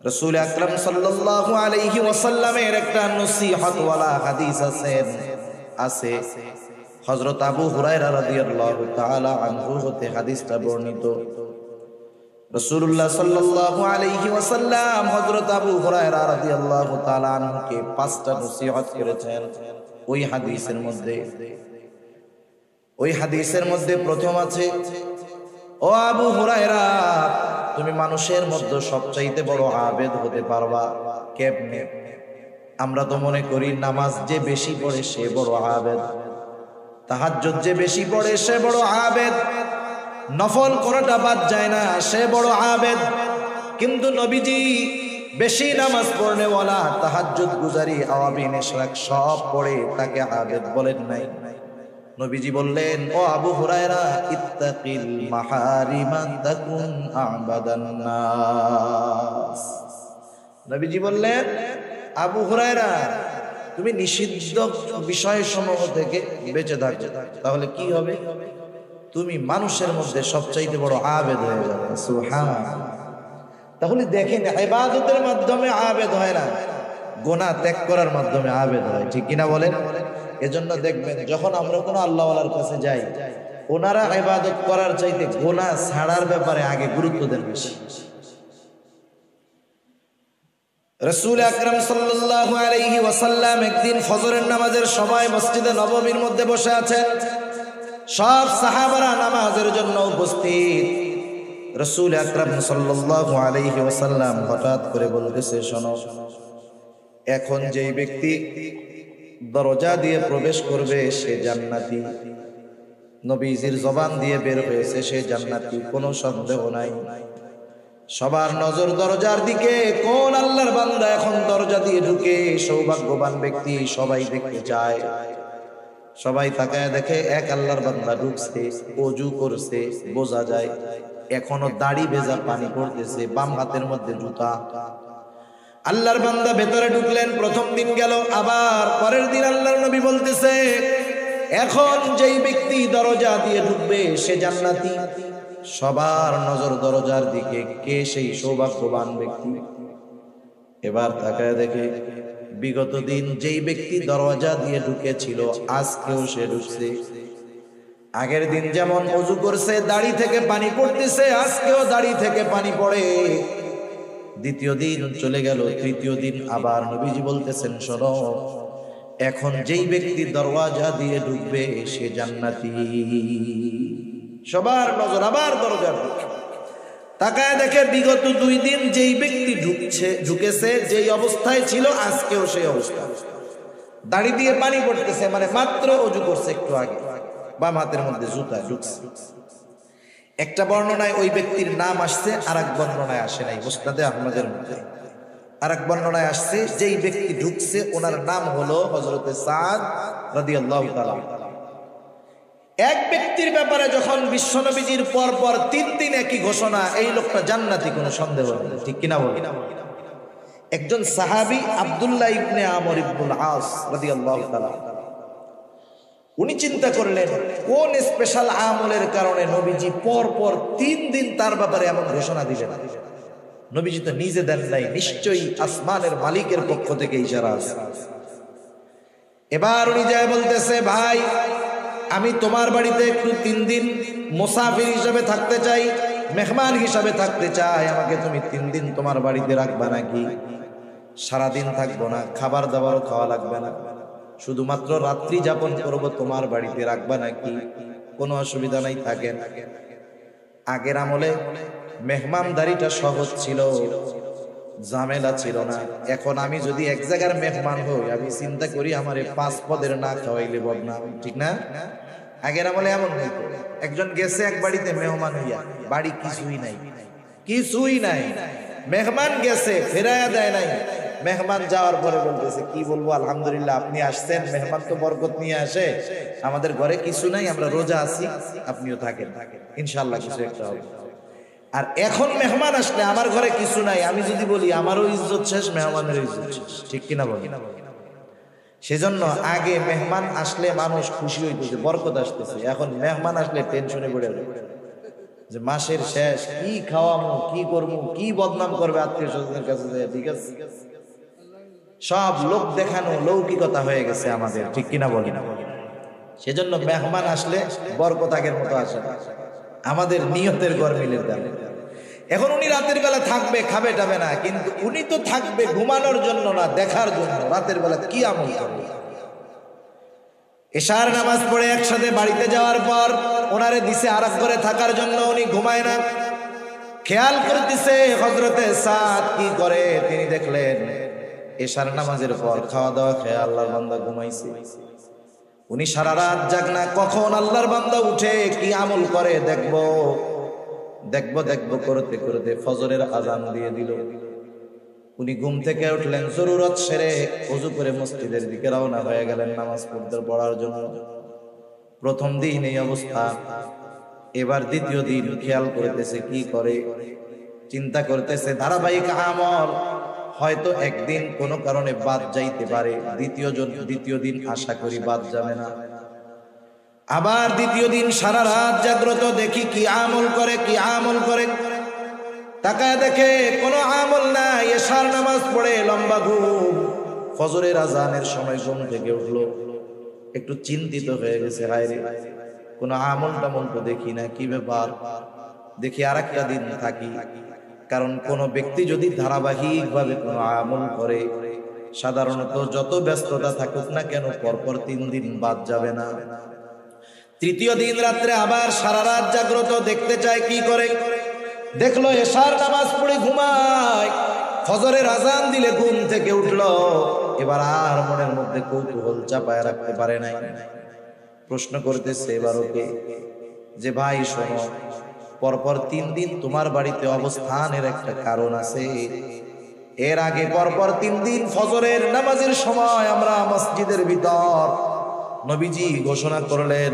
রাসূল আকরাম সাল্লাল্লাহু আলাইহি ওয়াসাল্লামের একটা নসিহতওয়ালা হাদিস আছে। হযরত আবু হুরায়রা রাদিয়াল্লাহু তাআলা আনহু হতে হাদিসটা বর্ণিত। রাসূলুল্লাহ সাল্লাল্লাহু আলাইহি ওয়াসাল্লাম হযরত আবু হুরায়রা রাদিয়াল্লাহু তাআলা আনহুকে 5টা নসিহত করেছেন। ওই হাদিসের মধ্যে প্রথম আছে, ও আবু হুরায়রা, তুমি মানুষের মধ্যে সবচাইতে বড় আবেদ হতে পারবা কেমনে? আমরা তো মনে করি নামাজ যে বেশি পড়ে সে বড় আবেদ, তাহাজ্জুদ যে বেশি পড়ে সে বড় আবেদ, নফল করাটা বাদ যায় না সে বড় আবেদ। কিন্তু নবীজি বেশি নামাজ পড়নে ওয়ালা, তাহাজ্জুদ গুজারি, আওয়াবিন ইশরাক সব পড়ে তাকে আবেদ বলেন নাই। নবীজি বললেন, ও আবু হুরায়রা, ইত্তাকিল মাহারিমা তাকুন আবাদান নাস। নবীজি বললেন, আবু হুরায়রা, তুমি নিষিদ্ধ বিষয়সমূহ থেকে বেঁচে থাকো, তাহলে কি হবে? তুমি মানুষের মধ্যে সবচাইতে বড় আবেদ হয়ে যাবে। সুবহানাল্লাহ। তাহলে দেখেন, ইবাদতের মাধ্যমে আবেদ হয় না, গুনাহ ত্যাগ করার মাধ্যমে আবেদ হয়, ঠিক কিনা বলেন? এজন্য দেখবেন যখন আমরা কোনো আল্লাহওয়ালার কাছে যাই, ওনারা ইবাদত করার চাইতে গুনাহ ছাড়ার ব্যাপারে আগে গুরুত্ব দেন বেশি। রাসূল আকরাম সাল্লাল্লাহু আলাইহি ওয়াসাল্লাম একদিন ফজরের নামাজের সময় মসজিদে নববীর মধ্যে বসে আছেন, সব সাহাবারা নামাজের জন্য উপস্থিত। রাসূল আকরাম সাল্লাল্লাহু আলাইহি ওয়াসাল্লাম হঠাৎ করে বলতেছে, শোনো, এখন যেই ব্যক্তি দরজা দিয়ে প্রবেশ করবে সে জান্নাতি। নবীজির জবান দিয়ে বের হয়েছে সে জান্নাতি, কোনো সন্দেহ নাই। সবার নজর দরজার দিকে, কোন আল্লাহর বান্দা এখন দরজা দিয়ে ঢুকে, সৌভাগ্যবান ব্যক্তি, সবাই দেখতে চায়। সবাই তাকায় দেখে এক আল্লাহর বান্দা ঢুকছে, ওযু করছে, বোঝা যায় এখনো দাড়ি ভেজা পানি পড়তেছে, বাম হাতের মধ্যে জুতা। আল্লাহর বান্দা ভেতরে ঢুকলেন, প্রথম দিন গেল, আবার পরের দিন আল্লাহর নবী বলতেছে, এখন যেই ব্যক্তি দরজা দিয়ে ঢুকবে সে জান্নাতি। সবার নজর দরজার দিকে, কে সেই সৌভাগ্যবান ব্যক্তি? এবার তাকায় দেখে বিগত দিন যেই ব্যক্তি দরজা দিয়ে ঢুকেছিল আজকেও সে ঢুকছে। আগের দিন যেমন ওযু করছে, দাড়ি থেকে পানি পড়তেছে, আজকেও দাড়ি থেকে পানি পড়ে। দ্বিতীয় দিন চলে গেল, তৃতীয় দিন আবার নবীজি বলতেছেন, শোনো, এখন যেই ব্যক্তি দরওয়াজা দিয়ে ঢুকবে সে জান্নাতি। সবার নজর আবার দরজার দিকে, তাকায় দেখে বিগত 2 দিন যেই ব্যক্তি ঢুকেছে, যেই অবস্থায় ছিল আজকেও সেই অবস্থা। দাড়ি দিয়ে পানি পড়তেছে, মানে মাত্র ওযু করছে একটু আগে, বাম হাতের মধ্যে জুতা ঢুকছে। একটা বর্ণনায় ওই ব্যক্তির নাম আসছে, আরেক বর্ণনায় আসে নাই। মুসনাদে আহমদের মধ্যে আরেক বর্ণনায় আসছে, যেই ব্যক্তি ঢুকছে ওনার নাম হলো হযরতে সাদ রাদিয়াল্লাহু তাআলা। এক ব্যক্তির ব্যাপারে যখন বিশ্বনবীজির পর 3 দিন একই ঘোষণা, এই লোকটা জান্নাতি, কোনো সন্দেহ নেই, ঠিক কিনা বলেন? একজন সাহাবী আব্দুল্লাহ ইবনে আমর ইবনুল আস রাদিয়াল্লাহু তাআলা, উনি চিন্তা করলেন কোন স্পেশাল আমলের কারণে নবীজি পর 3 দিন তার ব্যাপারে এমন ঘোষণা দিলেন। নবীজি তো নিজে দেন নাই, নিশ্চয়ই আসমানের মালিকের পক্ষ থেকে ইশারা আছে। এবার উনি যায় বলতেছে, ভাই, আমি তোমার বাড়িতে একটু 3 দিন মুসাফির হিসেবে থাকতে চাই, মেহমান হিসাবে থাকতে চাই, আমাকে তুমি 3 দিন তোমার বাড়িতে রাখবা নাকি? সারাদিন থাকবো না, খাবার দাবারও খাওয়া লাগবে না, শুধুমাত্র রাত্রি যাপন করব, তোমার বাড়িতে রাখবা নাকি? কোনো অসুবিধা নাই, থাকেন। আগের আমলে মেহমানদারিটা সহজ ছিল, ঝামেলা ছিল না। এখন আমি যদি এক জায়গার মেহমান হই, আমি চিন্তা করি আমারে 5 পদের না খাওয়াইলে বদনাম, ঠিক না? আগের আমলে এমন হইতো, একজন গেছে এক বাড়িতে মেহমান হইয়া, বাড়ি কিছুই নাই, কিছুই নাই, মেহমান গেছে ফেরাইয়া দেয় নাই। মেহমান যাওয়ার পরে বলতেছে, কি বলবো, আলহামদুলিল্লাহ আপনি আসছেন, মেহমান তো বরকত নিয়ে আসে, আমাদের ঘরে কিছু নাই, আমরা রোজা আছি, আপনিও থাকেন, ইনশাআল্লাহ কিছু একটা হবে। আর এখন মেহমান আসলে আমার ঘরে কিছু নাই, আমি যদি বলি আমারও ইজ্জত শেষ, মেহমানের ইজ্জত শেষ, ঠিক কিনা বলি? সেজন্য আগে মেহমান আসলে মানুষ খুশি হইতেছে, বরকত আসতেছে। এখন মেহমান আসলে টেনশনে পড়ে যায় যে মাসের শেষ, কি খাওয়ামো, কি করবো, কি বদনাম করবে আত্মীয় স্বজনের কাছে। ঠিক আছে, সব লোক দেখানো লৌকিকতা হয়ে গেছে আমাদের, ঠিক কিনা বলি? সেজন্য মেহমান আসলে বরকত আগের মতো আসে না, আমাদের নিয়তের গরমিলের দামে। এখন উনি রাতের বেলা থাকবে, খাবে টাবে না, কিন্তু উনি তো থাকবে ঘুমানোর জন্য না, দেখার জন্য। রাতের বেলা কি আমল করবে? এশার নামাজ পড়ে একসাথে বাড়িতে যাওয়ার পর ওনারে দিছে আরাম করে থাকার জন্য, উনি ঘুমায় না। খেয়াল করতেছে হযরতে সাদ কি করে, তিনি দেখলেন এশার নামাজের পর খাওয়া দাওয়া খেয়ে আল্লাহর বান্দা ঘুমাইছে। উনি সারা রাত জাগনা, কখন আল্লাহর বান্দা উঠে কি আমল করে দেখবো দেখবো দেখবো করতে করতে ফজরের আজান দিয়ে দিল। উনি ঘুম থেকে উঠলেন, জরুরত সেরে ওযু করে মসজিদের দিকে রওনা হয়ে গেলেন নামাজ পড়ার জন্য। প্রথম দিন এই অবস্থা, এবার দ্বিতীয় দিন খেয়াল করতেছে কি করে, চিন্তা করতেছে ধারাবাহিক আমল, হয়তো একদিন কোনো কারণে বাদ যাইতে পারে, দ্বিতীয় দিন আশা করি বাদ যাবে না। আবার দ্বিতীয় দিন সারা রাত জাগ্রত, দেখি কি আমল করে, কি আমল করে। তাকায় দেখে কোনো আমল নাই, এশার নামাজ পড়ে লম্বা ঘুম। ফজরের আজানের সময় ঘুম থেকে উঠলো, একটু চিন্তিত হয়ে গেছে, হায় রে কোনো আমল টামল তো দেখি না, কি ব্যাপার। দেখি আর একটা দিন থাকি, কারণ কোন ব্যক্তি যদি ধারাবাহিক ভাবে কোনো আমল করে, সাধারণত যত ব্যস্ততা থাকুক না কেন পরপর 3 দিন বাদ যাবে না। তৃতীয় দিন রাত্রে আবার সারা রাত জাগ্রত, দেখতে চায় কি করে। দেখলো এশার নামাজ পড়ে ঘুমায়, ফজরের আজান দিলে ঘুম থেকে উঠলো। এবার আর মনের মধ্যে কৌতূহল চাপায় রাখতে পারে নাই, প্রশ্ন করতেছে এবার ওকে যে, ভাই শোনো, পরপর 3 দিন তোমার বাড়িতে অবস্থানের একটা কারণ আছে। এর আগে পরপর 3 দিন ফজরের নামাজের সময় আমরা মসজিদের ভিতর নবীজি ঘোষণা করলেন,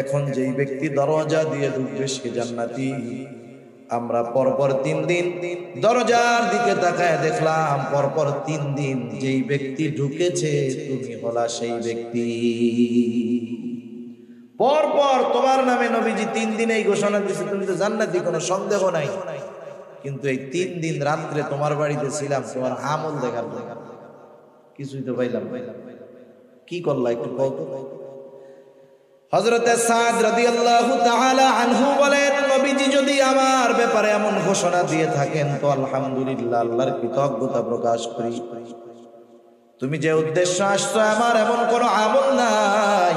এখন যেই ব্যক্তি দরজা দিয়ে ঢুকবে সে জান্নাতি। আমরা পরপর 3 দিন দরজার দিকে তাকায় দেখলাম, পরপর 3 দিন যেই ব্যক্তি ঢুকেছে তুমি হলা সেই ব্যক্তি। পরপর তোমার নামে নবীজি 3 দিন এই ঘোষণা দিয়েছে, তুমি তো জান্নাতি, কোনো সন্দেহ নাই। কিন্তু এই 3 দিন রাত্রে তোমার বাড়িতে ছিলাম, তোমার আমল দেখার কিছুই তো পাইলাম, কি করলা একটু কও তো। হযরতে সাদ রাদিয়াল্লাহু তাআলা আনহু বলেন, নবীজি যদি আমার ব্যাপারে এমন ঘোষণা দিয়ে থাকেন তো আলহামদুলিল্লাহ, আল্লাহর কৃতজ্ঞতা প্রকাশ করি। তুমি যে উদ্দেশ্য আসছো, আমার এমন কোনো আমল নাই।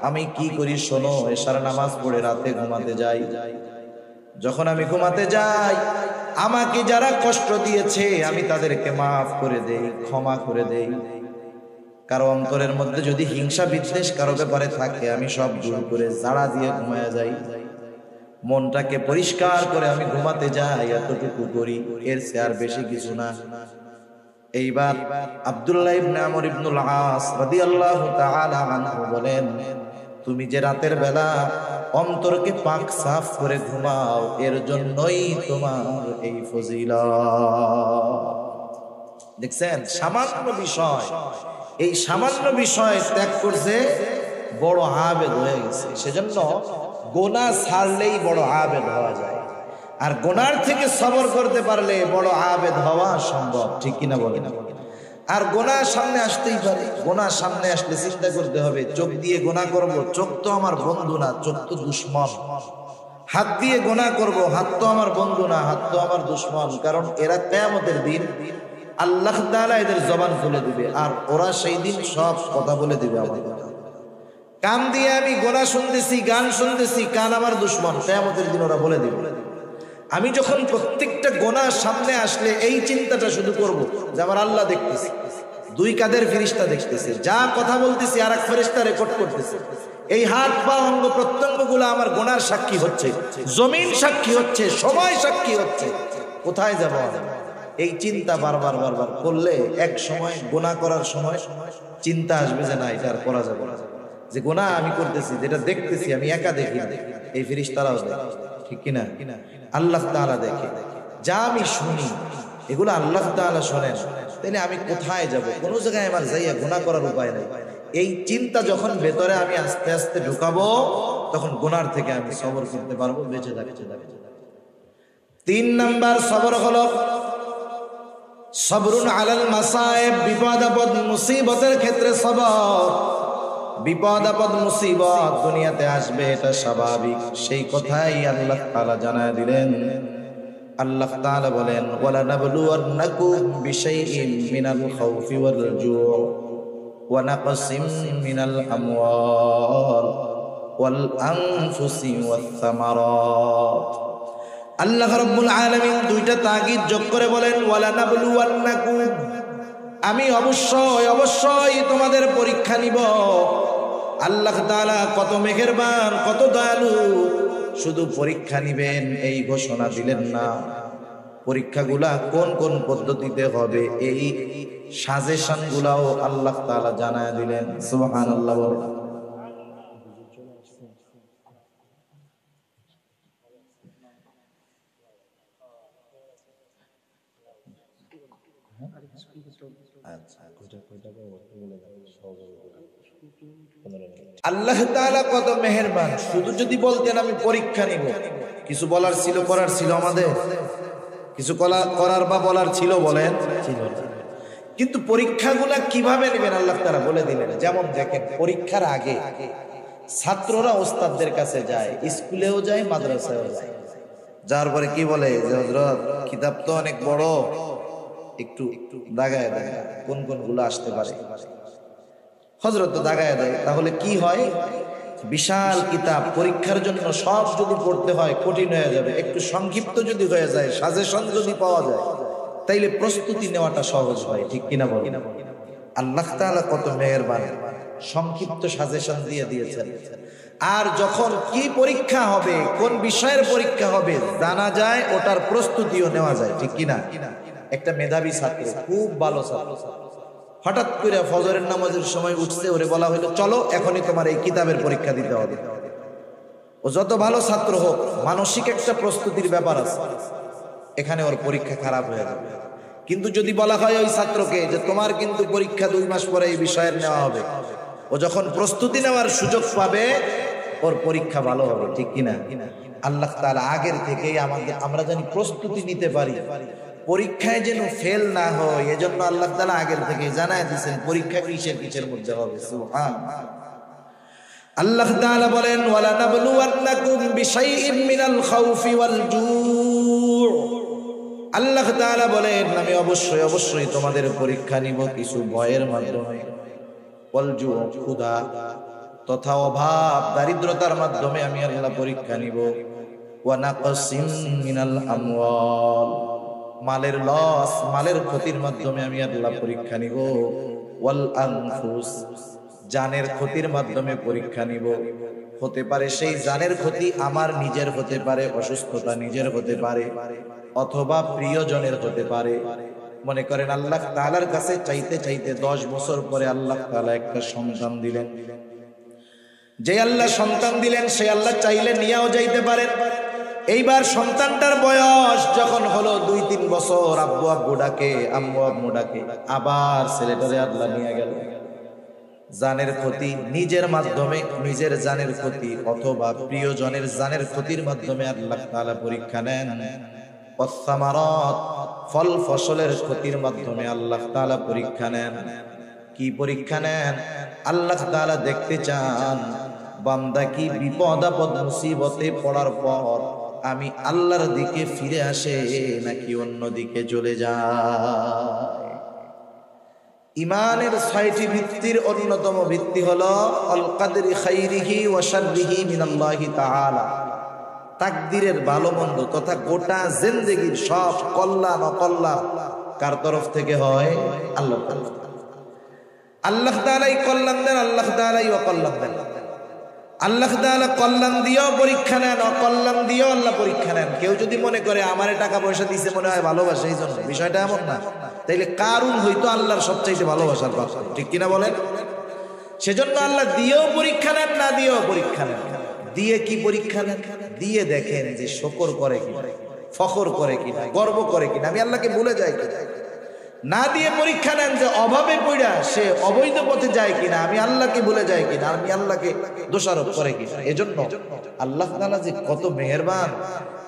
আমি কি করি শোনো, এশার নামাজ পড়ে রাতে ঘুমাতে যাই। যখন আমি ঘুমাতে যাই, আমাকে যারা কষ্ট দিয়েছে আমি তাদেরকে মাফ করে দেই, ক্ষমা করে দেই। কারো অন্তরের মধ্যে যদি হিংসা বিদ্বেষ কারো ব্যাপারে থাকে, আমি সব দূর করে জাড়া দিয়ে ঘুমায়া যাই। মনটাকে পরিষ্কার করে আমি ঘুমাতে যাই, এতটুকু করি, এর চেয়ে আর বেশি কিছু না। এইবার আব্দুল্লাহ ইবনে আমর ইবনুল আস রাদিয়াল্লাহু তাআলা আনহু বলেন, তুমি যে রাতের বেলা অন্তরকে পাক সাফ করে ঘুমাও, এর জন্যই তোমার এই ফজিলত। দেখছেন, সামান্য বিষয়, এই সামান্য বিষয় ত্যাগ করছে, বড় আবেদ হয়ে গেছে। সেজন্য গোনাহ ছাড়লেই বড় আবেদ হওয়া যায়, আর গোনার থেকে সবর করতে পারলে বড় আবেদ হওয়া সম্ভব, ঠিক কিনা বলেন? আর গোনাহ সামনে আসতেই পারে, গোনাহ সামনে আসলে চিন্তা করতে হবে, চোখ দিয়ে গোনাহ করব, চোখ তো আমার বন্ধু না, চোখ তো দুশমন। হাত দিয়ে গুনাহ করব, হাত তো আমার বন্ধু না, হাত তো আমার দুশমন। কারণ এরা কিয়ামতের দিন আল্লাহ তাআলা এদের জবান খুলে দিবে, আর ওরা সেই দিন সব কথা বলে দিবে আমাদের। কান দিয়ে আমি গুনাহ শুনতেছি, গান শুনতেছি, কান আমার দুশমন, কিয়ামতের দিন ওরা বলে দিবে। আমি যখন প্রত্যেকটা গুনাহ সামনে আসলে এই চিন্তাটা শুধু করব যে আমার আল্লাহ দেখতেছে, দুই কাঁধের ফেরেশতা দেখতেছে, যা কথা বলতেছি আর এক ফেরেশতা রেকর্ড করতেছে। এই হাত পা অঙ্গ প্রত্যঙ্গ গুলো আমার গুনার সাক্ষী হচ্ছে, জমিন সাক্ষী হচ্ছে, সময় সাক্ষী হচ্ছে। কোথায় যাব? এই চিন্তা বারবার বারবার করলে এক সময় গুনাহ করার সময় চিন্তা আসবে যে না, এটা আর করা যাবে না। যে গুনাহ আমি করতেছি, যেটা দেখতেছি আমি একা দেখি না, এই ফেরেশতারাও দেখে, ঠিক কিনা? আল্লাহ তাআলা দেখে। যা আমি শুনি এগুলো আল্লাহ তাআলা শোনেন, তাহলে আমি কোথায় যাব? কোনো জায়গায় আমার যাইয়া গুনাহ করার উপায় নাই। এই চিন্তা যখন ভেতরে আমি আস্তে আস্তে ঢুকাবো, তখন গুনার থেকে আমি সবর করতে পারবো, বেঁচে থাকতে। 3 নাম্বার সবর হলো সবরুন আলাল মাসায়েব, বিপদ আপদ মুসিবতের ক্ষেত্রে সবর। বিপদ আপদ মুসিবত দুনিয়াতে আসবে, এটা স্বাভাবিক। সেই কথাই আল্লাহ তাআলা জানায় দিলেন। আল্লাহ তাআলা বলেন, ওয়ালা নাবলুওয়ান্নাকুম বিশাইইন মিনাল খাউফি ওয়াল জুউ ওয়া নাকসিম মিনাল আমওয়াল ওয়াল আনফুসি ওয়াস সামারাত। আল্লাহ রাব্বুল আলামিন দুইটা তাগিদ যোগ করে বলেন, ওয়ালা নাবলুওয়ান্নাকুম, আমি অবশ্যই তোমাদের পরীক্ষা নিব। আল্লাহ তাআলা কত মেহেরবান, কত দয়ালু, শুধু পরীক্ষা নিবেন এই ঘোষণা দিলেন না, পরীক্ষাগুলা কোন কোন পদ্ধতিতে হবে এই সাজেশন গুলাও আল্লাহ তাআলা জানায় দিলেন। সুবহানাল্লাহ। আল্লাহ তাআলা কত মেহেরবান। শুধু যদি বলতেন আমি পরীক্ষা নিব, কিছু বলার ছিল, করার ছিল, আমাদের কিছু করার বা বলার ছিল, বলেন ছিল। কিন্তু পরীক্ষাগুলা কিভাবে নেবেন আল্লাহ তাআলা বলে দিলেন। যেমন দেখেন, পরীক্ষার আগে ছাত্ররা ওস্তাদদের কাছে যায়, স্কুলেও যায়, মাদ্রাসায়ও যায়। যার পরে কি বলে যে হযরত কিতাব তো অনেক বড়, একটু দাগায় দেয় কোন কোন গুলো আসতে পারে। হযরত তো দাগায় দেয়। তাহলে কি হয়, বিশাল কিতাব পরীক্ষার জন্য সব যদি পড়তে হয় কঠিন হয়ে যাবে। একটু সংক্ষিপ্ত যদি হয়ে যায়, সাজেশন যদি পাওয়া যায়, তাইলে প্রস্তুতি নেওয়াটা সহজ হয়, ঠিক কিনা বলেন? আল্লাহ তাআলা কত মেহেরবান, সংক্ষিপ্ত সাজেশন দিয়ে দিয়েছেন। আর যখন কি পরীক্ষা হবে, কোন বিষয়ের পরীক্ষা হবে জানা যায়, ওটার প্রস্তুতিও নেওয়া যায়, ঠিক কিনা? একটা মেধাবী ছাত্র, খুব ভালো ছাত্র, হঠাৎ করে ফজরের নামাজের সময় উঠছে, ওরে বলা হলো চলো এখনই তোমার এই কিতাবের পরীক্ষা দিতে হবে। ও যত ভালো ছাত্র হোক, মানসিক একটা প্রস্তুতির ব্যাপার আছে, এখানে ওর পরীক্ষা খারাপ হয়ে যাবে। কিন্তু যদি বলা হয় ওই ছাত্রকে যে তোমার কিন্তু পরীক্ষা 2 মাস পরে এই বিষয়ের নেওয়া হবে, ও যখন প্রস্তুতি নেওয়ার সুযোগ পাবে, ওর পরীক্ষা ভালো হবে, ঠিক কিনা? আল্লাহ তাআলা আগের থেকেই আমরা জানি প্রস্তুতি নিতে পারি, পরীক্ষায় যেন ফেল না হয়, এজন্য আল্লাহ তাআলা আগের থেকে জানায় দিয়েছেন পরীক্ষা কিসের মধ্যে হবে। সুবহানাল্লাহ। আল্লাহ তাআলা বলেন, ওয়ালা নাবলুওয়ান্নাকুম বিশাইইন মিনাল খাউফি ওয়াল জু'। আল্লাহ তাআলা বলেন, আমি অবশ্যই তোমাদের পরীক্ষা নিব কিছু ভয়ের মাধ্যমে, ওয়াল জু', ক্ষুধা তথা অভাব দারিদ্রতার মাধ্যমে আমি আল্লাহ পরীক্ষা নিব। ওয়া নাকসিম মিনাল আমওয়াল, মালের লস, মালের ক্ষতির মাধ্যমে আমি আল্লাহ পরীক্ষা নিব। ওয়াল আনফুস, জানের ক্ষতির মাধ্যমে পরীক্ষা নিব। হতে পারে সেই জানের ক্ষতি আমার নিজের হতে পারে, অসুস্থতা নিজের হতে পারে, অথবা প্রিয়জনের হতে পারে। মনে করেন আল্লাহ তাআলার কাছে চাইতে চাইতে 10 বছর পরে আল্লাহ তাআলা একটা সন্তান দিলেন। যে আল্লাহ সন্তান দিলেন, সে আল্লাহ চাইলে নিয়েও যাইতে পারেন। এইবার সন্তানটার বয়স যখন হলো 2-3 বছর, আব্বু ডাকে, আম্মু ডাকে, আবার ছেলেটারে আল্লাহ নিয়ে গেল। জানের ক্ষতি নিজের মাধ্যমে, নিজের জানের ক্ষতি অথবা প্রিয়জনের জানের ক্ষতির মাধ্যমে আল্লাহ তাআলা পরীক্ষা নেন। ওয়াসসামারাত, ফল ফসলের ক্ষতির মাধ্যমে আল্লাহ তাআলা পরীক্ষা নেন। কি পরীক্ষা নেন? আল্লাহ তাআলা দেখতে চান বান্দা কি বিপদ আপদ মুসিবতে পড়ার পর আমি আল্লাহর দিকে ফিরে আসে নাকি অন্য দিকে চলে যায়? ইমানের ৬টি ভিত্তির অন্যতম ভিত্তি হলো আল কাদরি খাইরিহি ওয়া শাররিহি মিনাল্লাহি তাআলা। তাকদীরের ভালো মন্দ তথা গোটা জিন্দেগীর সব কল্যাণ অকল্যাণ কার তরফ থেকে হয়? আল্লাহ তাআলা। আল্লাহ তাআলাই কল্যাণ দেন, আল্লাহ তাআলাই অকল্যাণ দেন। আল্লাহ তাআলা কল্যাণ দিয়েও পরীক্ষা নেন, অকল্যাণ দিয়েও আল্লাহ পরীক্ষা নেন। কেউ যদি মনে করে আমারে টাকা পয়সা দিছে মনে হয় ভালোবাসা, এই জন্য বিষয়টা এমন না। তাইলে কারুন হইতো আল্লাহর সবচাইতে ভালোবাসার পাত্র, ঠিক কিনা বলেন? সেজন্য আল্লাহ দিয়েও পরীক্ষা নেন, না দিয়েও পরীক্ষা নেন। দিয়ে কি পরীক্ষা নেন? দিয়ে দেখেন যে শকর করে কিনা, ফখর করে কিনা, গর্ব করে কিনা, আমি আল্লাহকে ভুলে যাই কিনা। না দিয়ে পরীক্ষা নেন যে অভাবে পড়া সে অবৈধ পথে যায় কিনা, আমি আল্লাহকে ভুলে যাই কিনা, আমি আল্লাহকে দোষারোপ করে কিনা। এজন্য আল্লাহ তাআলা যে কত মেহেরবান,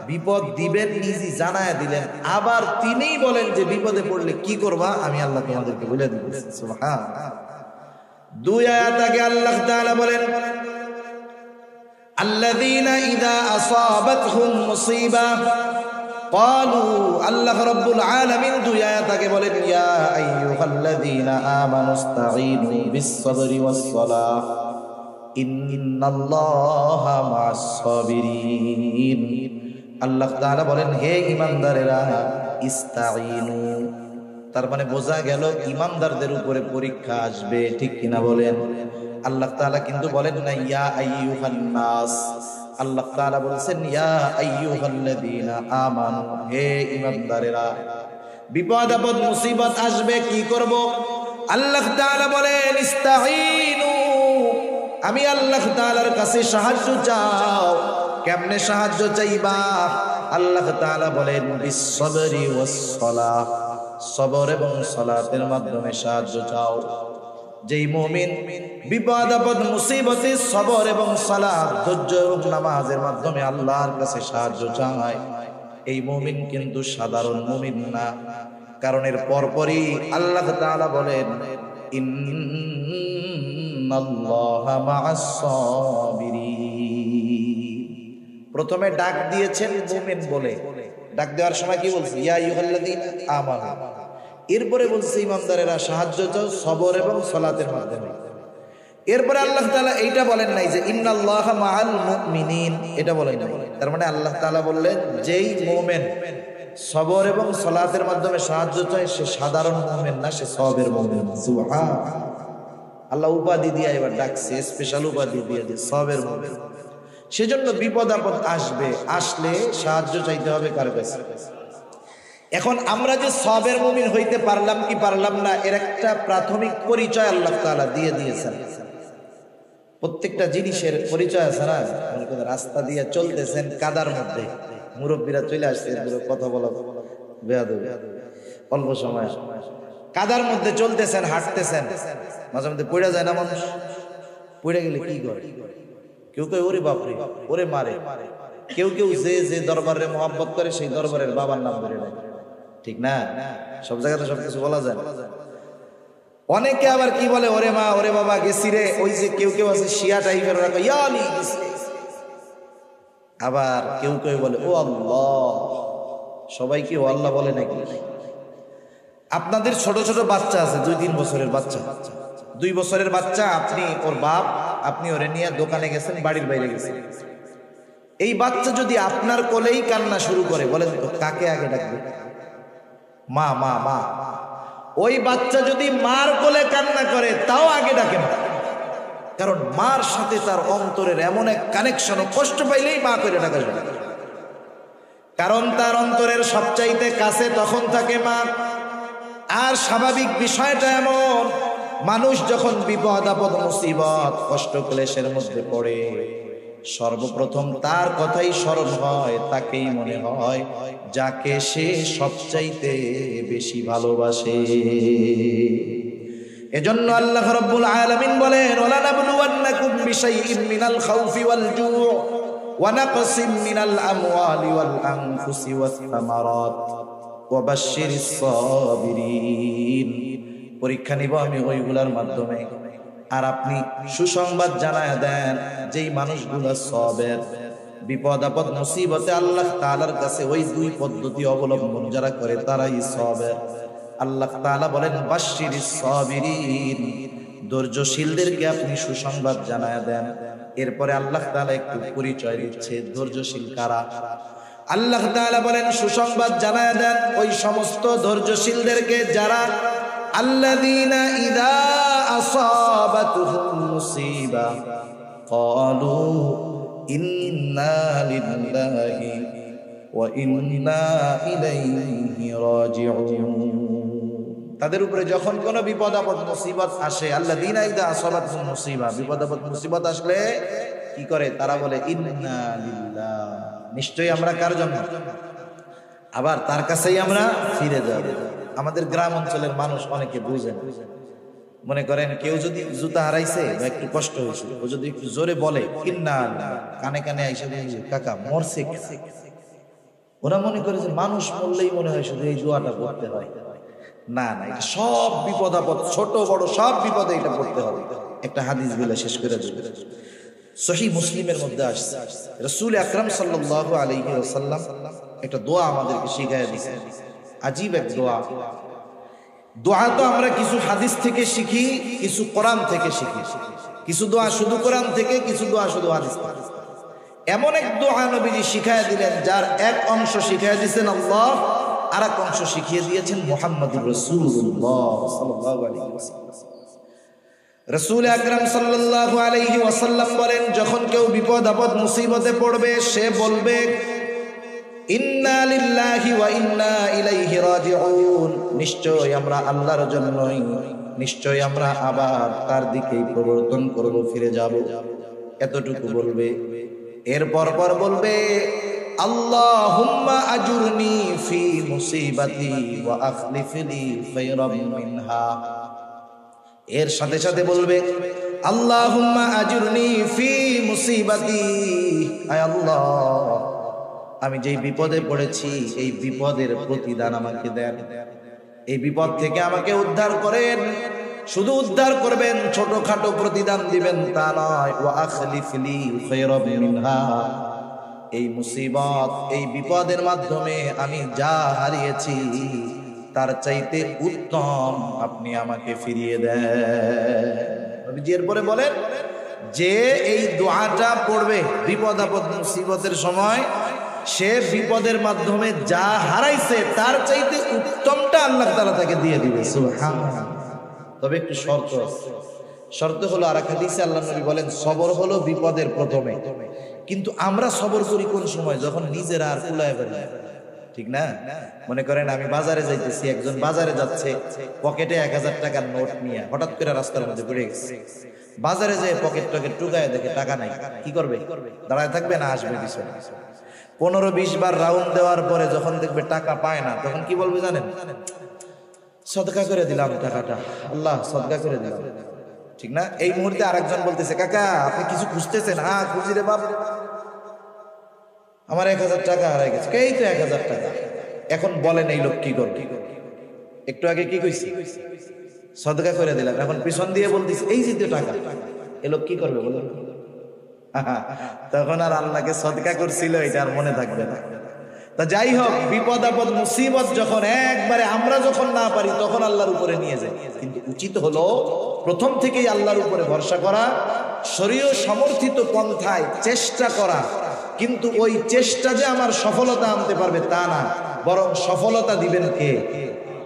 বিপদ দিবেন নিজে জানায়া দিলেন, আবার তিনিই বলেন যে বিপদে পড়লে কি করবা, আমি আল্লাহ তোমাদেরকে বলে দিব। সুবহানাল্লাহ। 2 আয়াত আগে আল্লাহ তাআলা বলেন আল্লাযীনা ইযা আসাবাতহুম মুসিবা ক্বালু, আল্লাহ রাব্বুল আলামিন 2 আয়াত আগে বলেন ইয়া আইয়ুহাল্লাযীনা আমানুস্তাঈনু বিস-সাবরি ওয়াস-সালাহ ইন্নাল্লাহা মা'আস-সাবিরিন। আল্লাহ তাআলা বলেন হে ঈমানদারেরা ইস্তাঈনু, তার মানে বোঝা গেল ঈমানদারদের উপরে পরীক্ষা আসবে, ঠিক কিনা বলেন? আল্লাহ তাআলা কিন্তু বলেন না ইয়া আইয়ুহান নাস, আল্লাহ তাআলা বলেছেন ইয়া আইয়ুহাল্লাযীনা আমানু, হে ঈমানদারেরা। বিপদ আপদ মুসিবত আসবে, কি করব? আল্লাহ তাআলা বলেন ইস্তাঈনু, আমি আল্লাহ তাআলার কাছে সাহায্য চাও। কেমনে সাহায্য চাইবা? আল্লাহ তাআলা বলেন বিস-সাবরি ওয়াস-সালাহ, সবর এবং সালাতের মাধ্যমে সাহায্য চাও। যেই মুমিন বিপদ আপদ মুসিবতে সবর এবং সালাত, ধৈর্য এবং নামাজের মাধ্যমে আল্লাহর কাছে সাহায্য চায়, এই মুমিন কিন্তু সাধারণ মুমিন না। কারণ এর পরপরই আল্লাহ তাআলা বলেন ইন্নাল্লাহা মা'আস-সাবিরিন। প্রথমে ডাক দিয়েছেন মুমিন বলে, ডাক দেওয়ার সময় কি বলছে? ইয়া আইয়ুহাল্লাযীনা আমানু। এরপরে বলছে ইমানদারেরা সাহায্য চাও সবর এবং সালাতের মাধ্যমে। এরপরে আল্লাহ তাআলা এইটা বলেন নাই যে ইন্নাল্লাহা মা'আল মুমিনিন, এটা বলেন নাই। তার মানে আল্লাহ তাআলা বললেন যেই মুমিন সবর এবং সালাতের মাধ্যমে সাহায্য চায় সে সাধারণ মুমিন না, সে সবের মুমিন। সুবহানাল্লাহ। আল্লাহ উপাধি দিয়ে এবার ডাকছে, স্পেশাল উপাধি দিয়ে যে সবের মুমিন। সেজন্য বিপদ আপদ আসবে, আসলে সাহায্য চাইতে হবে কার কাছে? এখন আমরা যে সবের মুমিন হইতে পারলাম কি পারলাম না, এর একটা প্রাথমিক পরিচয় আল্লাহ তাআলা দিয়ে দিয়েছেন। প্রত্যেকটা জিনিসের পরিচয় আছে না? রাস্তা দিয়ে চলতেছেন কাদার মধ্যে, মুরব্বীরা চলে আসছে, কথা বলা বেয়াদবি, অল্প সময় কাদার মধ্যে চলতেছেন, হাঁটতেছেন, মাঝে মধ্যে পড়ে যায় না মানুষ? পড়ে গেলে কি করে? কেউ কেউ ওরে বাপরে ওরে মারে, কেউ কেউ যে যে দরবারে মোহাব্বত করে সেই দরবারের বাবার নাম ধরে নেয়, ঠিক না? সব জায়গাতে সবকিছু বলা যায়। অনেকে আবার কি বলে ওরে মা ওরে বাবা গেছি রে, ওই যে কেউ কেউ আছে শিয়া টাইপের, ওরা ইয়া আলী গেছি। আবার কেউ কেউ বলে ও আল্লাহ। সবাই কি ও আল্লাহ বলে নাকি? আপনাদের ছোট ছোট বাচ্চা আছে, 2-3 বছরের বাচ্চা, 2 বছরের বাচ্চা, আপনি ওর বাপ, আপনি ওরে নিয়ে দোকানে গেছেন, বাড়ির বাইরে গেছেন। এই বাচ্চা যদি আপনার কোলেই কান্না শুরু করে, বলেন তো কাকে আগে ডাকবে? মা মা মা। ওই বাচ্চা যদি মার কোলে কান্না করে তাও আগে ডাকে না, কারণ মার সাথে তার অন্তরের এমন এক কানেকশন, কষ্ট পাইলেই মা করে ডাকা যায়, কারণ তার অন্তরের সবচাইতে কাছে তখন থাকে মা। আর স্বাভাবিক বিষয়টা এমন, মানুষ যখন বিপদ আপদ মুসিবত কষ্ট ক্লেশের মধ্যে পড়ে, সর্বপ্রথম তার কথাই স্মরণ হয়, তাকেই মনে হয় যাকে সে সবচাইতে বেশি ভালোবাসে। এজন্য আল্লাহ রাব্বুল আলামিন বলেন ওয়ালা নাবলুওয়ান্নাকুম বিশাইইন মিনাল খাউফি ওয়াল জুউ ওয়া নাকসিম মিনাল আমওয়ালি ওয়াল আনফুসি ওয়াস সামারাত ওয়া বাশশিরিস সাবিরিন। পরীক্ষা নিব আমি ওইগুলার মাধ্যমে আর আপনি সুসংবাদ জানায় দেন যেই মানুষগুলো সবের, বিপদ আপদ মুসিবতে আল্লাহ তাআলার কাছে ওই দুই পদ্ধতি অবলম্বন যারা করে তারাই সবের। আল্লাহ তাআলা বলেন বাশশিরিস সাবিরিন, ধৈর্যশীলদেরকে আপনি সুসংবাদ জানায় দেন। এরপরে আল্লাহ তাআলা একটু পরিচয় দিচ্ছে ধৈর্যশীল কারা। আল্লাহ তাআলা বলেন সুসংবাদ জানায় দেন ওই সমস্ত ধৈর্যশীলদেরকে যারা আল্লাযীনা ইযা আসাবাতুহুম মুসিবা ক্বালু ইন্না লিল্লাহি ওয়া ইন্না ইলাইহি রাজিউন। তাদের উপরে যখন কোনো বিপদ আপদ মুসিবত আসে, আল্লাযীনা ইযা আসাবাতুহুম মুসিবা, বিপদ আপদ মুসিবত আসলে কি করে? তারা বলে ইন্না লিল্লাহ, নিশ্চয়ই আমরা কার জন্য? আবার তার কাছেই আমরা ফিরে যাব। আমাদের গ্রাম অঞ্চলের মানুষ অনেকে বুঝেন, মনে করেন কেউ যদি জুতা হারাইছে বা একটু কষ্ট হয়েছে, ও যদি একটু জোরে বলে ইন্না, কানে কানে আইসা কাকা মরছে, ওরা মনে করে যে মানুষ মরলেই মনে হয় শুধু এই দোয়াটা পড়তে হয়। না না, এটা সব বিপদ আপদ, ছোট বড় সব বিপদে এটা পড়তে হবে। একটা হাদিস বলে শেষ করে দেব। সহিহ মুসলিমের মধ্যে আসছে রাসূল আকরাম সাল্লাল্লাহু আলাইহি ওয়াসাল্লাম একটা দোয়া আমাদেরকে শিখায় দিয়েছেন। আজীব এক দোয়া। দোয়া তো আমরা কিছু হাদিস থেকে শিখি, কিছু কোরআন থেকে শিখি, কিছু দোয়া শুধু কোরআন থেকে, কিছু দোয়া শুধু হাদিস থেকে। এমন এক দোয়া নবীজি শিখায় দিলেন যার এক অংশ শিখায় দিয়েছেন আল্লাহ, আর এক অংশ শিখিয়ে দিয়েছেন মুহাম্মদুর রাসূলুল্লাহ সাল্লাল্লাহু আলাইহি ওয়াসাল্লাম। রাসূল আকরাম সাল্লাল্লাহু আলাইহি ওয়াসাল্লাম বলেন যখন কেউ বিপদ আপদ মুসিবতে পড়বে সে বলবে ইন্না লিল্লাহি ওয়া ইন্না ইলাইহি রাজিউন, নিশ্চয় আমরা আল্লাহর জন্যই, নিশ্চয় আমরা আবার তার দিকেই প্রবর্তন করব, ফিরে যাব। এতটুকু বলবে। এরপর পর বলবে আল্লাহুম্মা আজুরনি ফি মুসিবাতি ওয়া আখলিফ লি খায়রাম মিনহা। এর সাথে সাথে বলবে আল্লাহুম্মা আজুরনি ফি মুসিবাতি, আয় আল্লাহ আমি যেই বিপদে পড়েছি এই বিপদের প্রতিদান আমাকে দেন, এই বিপদ থেকে আমাকে উদ্ধার করেন। শুধু উদ্ধার করবেন, ছোটখাটো প্রতিদান দিবেন তা নয়। ওয়া আখলিফ লি খায়রাম মিনহা, এই মুসিবত এই বিপদের মাধ্যমে আমি যা হারিয়েছি তার চাইতে উত্তম আপনি আমাকে ফিরিয়ে দেন। এরপরে বলেন যে এই দোয়াটা পড়বে বিপদ আপদ মুসিবতের সময়, সে বিপদের মাধ্যমে যা হারাইছে তার চাইতে উত্তমটা আল্লাহ তাআলা তাকে দিয়ে দিবে। সুবহানাল্লাহ। তবে একটু শর্ত আছে। শর্ত হলো, আর এক হাদিসে আল্লাহ নবী বলেন সবর হলো বিপদের প্রথমে, কিন্তু আমরা সবর করি কোন সময়? যখন নিজেরা আর কুলায় ফেলে, ঠিক না? মনে করেন আমি বাজারে যাইতেছি, একজন বাজারে যাচ্ছে পকেটে 1000 টাকার নোট নিয়ে, হঠাৎ করে রাস্তার মধ্যে পড়ে গেছে। বাজারে যেয়ে পকেট টকেট টুকায় দেখে টাকা নাই, কি করবে? দাঁড়ায় থাকবে না আসবে পিছনে? 15-20 বার রাউন্ড দেওয়ার পরে যখন দেখবে টাকা পায় না, তখন কি বলবে জানেন? সদকা করে দিলাম টাকাটা, আল্লাহ সদকা করে দিলাম, ঠিক না? এই মুহূর্তে আরেকজন বলতেছে কাকা আপনি কিছু খুঁজতেছেন? হ্যাঁ খুঁজি রে বাপ, আমার 1000 টাকা হারাই গেছে। এই তো 1000 টাকা। এখন বলেন এই লোক কি করবে? একটু আগে কি কইছি? সদকা করে দিলাম। এখন পিছন দিয়ে বলতেছে এই যে টাকা, এই লোক কি করবে বলেন? তখন আর আল্লাহকে সদকা করছিল এটা আর মনে থাকবে না। তা যাই হোক, বিপদ আপদ মুসিবত যখন একবারে আমরা যখন না পারি তখন আল্লাহর উপরে নিয়ে যাই। কিন্তু উচিত হলো প্রথম থেকেই আল্লাহর উপরে ভরসা করা, শরীয় সমর্থিত পন্থায় চেষ্টা করা। কিন্তু ওই চেষ্টা যে আমার সফলতা আনতে পারবে তা না, বরং সফলতা দিবেন কে?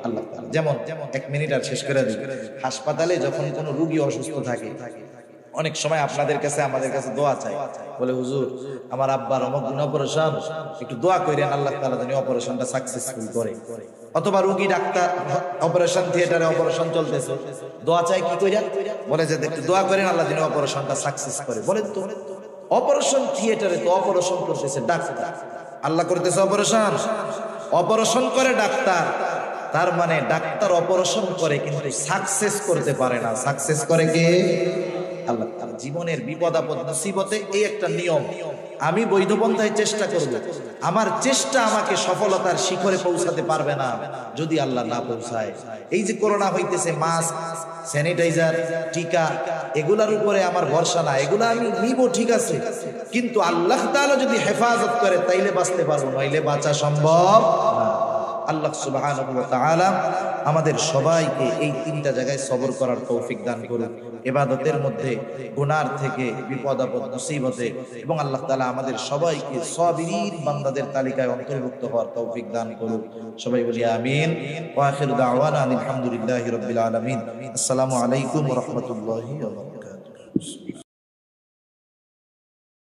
আল্লাহ তাআলা। যেমন 1 মিনিট আর শেষ করে দিই। হাসপাতালে যখন কোনো রোগী অসুস্থ থাকে, অনেক সময় আপনাদের কাছে আমাদের কাছে দোয়া চাই, বলে হুজুর আমার আব্বার অমুক দিন অপারেশন, একটু দোয়া করেন আল্লাহ তাআলা যেন অপারেশনটা সাকসেসফুল করে। অথবা রোগী ডাক্তার অপারেশন থিয়েটারে অপারেশন চলতেছে, দোয়া চাই কি কইরা? বলে যে একটু দোয়া করেন আল্লাহ যেন অপারেশনটা সাকসেস করে। বলেন তো অপারেশন থিয়েটারে তো অপারেশন করতেছে ডাক্তার, আল্লাহ করতেছে অপারেশন, অপারেশন করে ডাক্তার। তার মানে ডাক্তার অপারেশন করে কিন্তু সাকসেস করতে পারে না। সাকসেস করে কে? আল্লাহ তাআলা। জীবনের বিপদ আপদ মুসিবতে এই একটা নিয়ম, আমি বৈধ পন্থায় চেষ্টা করব। আমার চেষ্টা আমাকে সফলতার শিখরে পৌঁছাতে পারবে না যদি আল্লাহ না পৌঁছায়। এই যে করোনা হইতেছে, মাস্ক, স্যানিটাইজার, টিকা, এগুলার উপরে আমার ভরসা না। এগুলা আমি নিব ঠিক আছে, কিন্তু আল্লাহ তাআলা যদি হেফাজত করে তাইলে বাঁচতে পারবো, নইলে বাঁচা সম্ভব না। আল্লাহ সুবহানাহু ওয়া তাআলা আমাদের সবাইকে এই তিনটা জায়গায় সবর করার তৌফিক দান করুন। ইবাদতের মধ্যে, গুনার থেকে, বিপদ আপদ মুসিবতে, এবং আল্লাহ তাআলা আমাদের সবাইকে সাবিরিন বান্দাদের তালিকায় অন্তর্ভুক্ত হওয়ার তৌফিক দান করুন। সবাই বলি আমিন। ওয়া আখিরু দাওয়ানা আলহামদুলিল্লাহি রাব্বিল আলামিন। আসসালামু আলাইকুম ওয়া রাহমাতুল্লাহি ওয়া বারাকাতুহু।